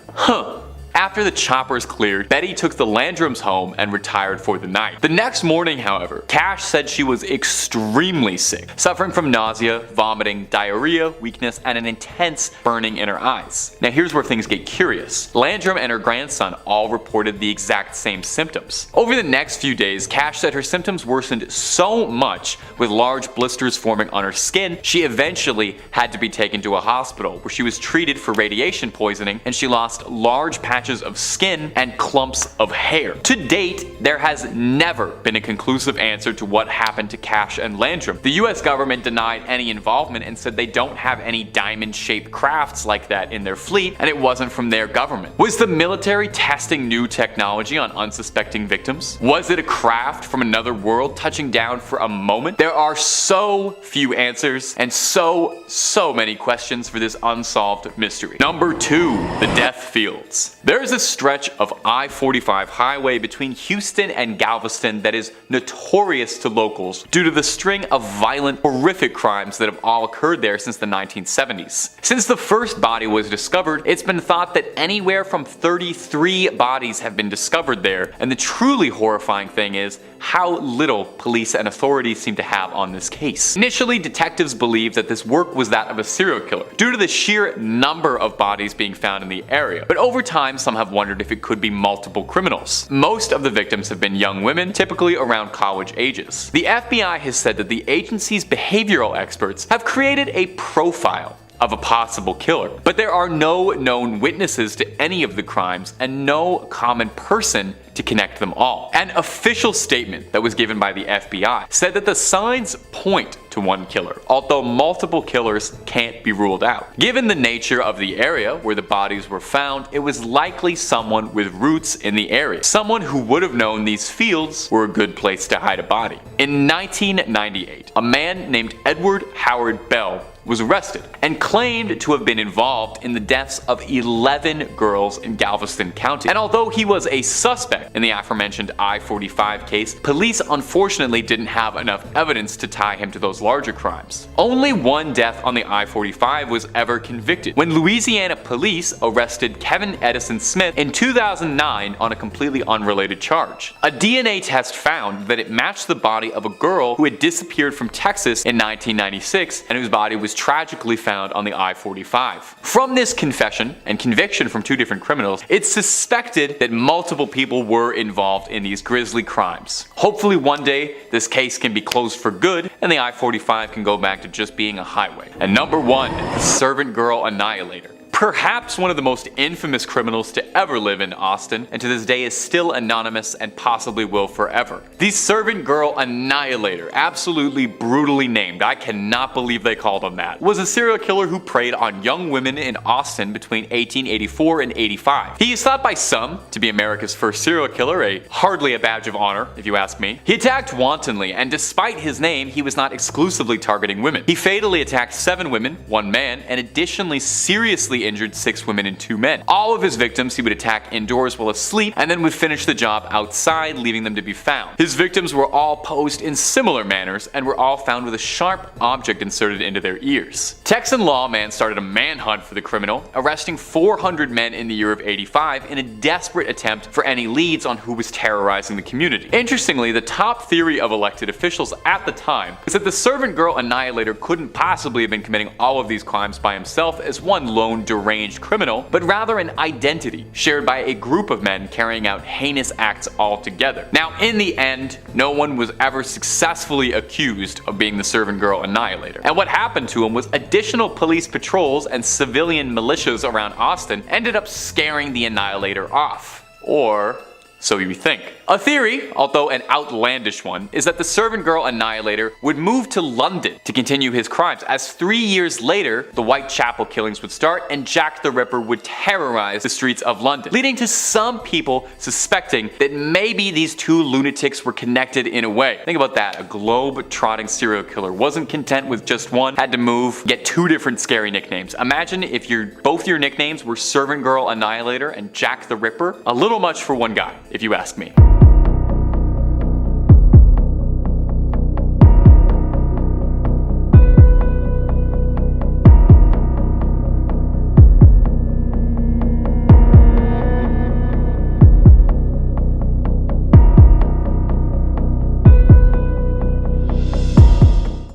Speaker 4: After the choppers cleared, Betty took the Landrums home and retired for the night. The next morning, however, Cash said she was extremely sick, suffering from nausea, vomiting, diarrhea, weakness, and an intense burning in her eyes. Now here's where things get curious. Landrum and her grandson all reported the exact same symptoms. Over the next few days, Cash said her symptoms worsened so much, with large blisters forming on her skin, she eventually had to be taken to a hospital where she was treated for radiation poisoning, and she lost large patches of skin and clumps of hair. To date, there has never been a conclusive answer to what happened to Cash and Landrum. The US government denied any involvement and said they don't have any diamond-shaped crafts like that in their fleet, and it wasn't from their government. Was the military testing new technology on unsuspecting victims? Was it a craft from another world touching down for a moment? There are so few answers and so many questions for this unsolved mystery. Number 2, the death fields. There is a stretch of I-45 highway between Houston and Galveston that is notorious to locals due to the string of violent, horrific crimes that have all occurred there since the 1970s. Since the first body was discovered, it's been thought that anywhere from 33 bodies have been discovered there, and the truly horrifying thing is how little police and authorities seem to have on this case. Initially, detectives believed that this work was that of a serial killer, due to the sheer number of bodies being found in the area, but over time some have wondered if it could be multiple criminals. Most of the victims have been young women, typically around college ages. The FBI has said that the agency's behavioral experts have created a profile of a possible killer, but there are no known witnesses to any of the crimes and no common person to connect them all. An official statement that was given by the FBI said that the signs point to one killer, although multiple killers can't be ruled out. Given the nature of the area where the bodies were found, it was likely someone with roots in the area, someone who would have known these fields were a good place to hide a body. In 1998, a man named Edward Howard Bell was arrested and claimed to have been involved in the deaths of 11 girls in Galveston County. And although he was a suspect in the aforementioned I-45 case, police unfortunately didn't have enough evidence to tie him to those larger crimes. Only one death on the I-45 was ever convicted, when Louisiana police arrested Kevin Edison Smith in 2009 on a completely unrelated charge. A DNA test found that it matched the body of a girl who had disappeared from Texas in 1996 and whose body was tragically found on the I-45. From this confession and conviction from two different criminals, it's suspected that multiple people were involved in these grisly crimes. Hopefully one day this case can be closed for good and the I-45 can go back to just being a highway. And number 1, the Servant Girl Annihilator. Perhaps one of the most infamous criminals to ever live in Austin, and to this day is still anonymous and possibly will forever. The Servant Girl Annihilator, absolutely brutally named, I cannot believe they called him that, was a serial killer who preyed on young women in Austin between 1884 and 85. He is thought by some to be America's first serial killer, hardly a badge of honor if you ask me. He attacked wantonly, and despite his name, he was not exclusively targeting women. He fatally attacked 7 women, 1 man, and additionally seriously injured 6 women and 2 men. All of his victims he would attack indoors while asleep and then would finish the job outside, leaving them to be found. His victims were all posed in similar manners and were all found with a sharp object inserted into their ears. Texan lawman started a manhunt for the criminal, arresting 400 men in the year of 85 in a desperate attempt for any leads on who was terrorizing the community. Interestingly, the top theory of elected officials at the time is that the Servant Girl Annihilator couldn't possibly have been committing all of these crimes by himself as one lone deranged criminal, but rather an identity shared by a group of men carrying out heinous acts all together. Now, in the end, no one was ever successfully accused of being the servant girl annihilator. And what happened to him was additional police patrols and civilian militias around Austin ended up scaring the annihilator off. Or so you think. A theory, although an outlandish one, is that the servant girl annihilator would move to London to continue his crimes, as 3 years later, the Whitechapel killings would start and Jack the Ripper would terrorize the streets of London, leading to some people suspecting that maybe these two lunatics were connected in a way. Think about that, a globe-trotting serial killer wasn't content with just one, had to move, get two different scary nicknames. Imagine if both your nicknames were servant girl annihilator and Jack the Ripper. A little much for one guy, if you ask me.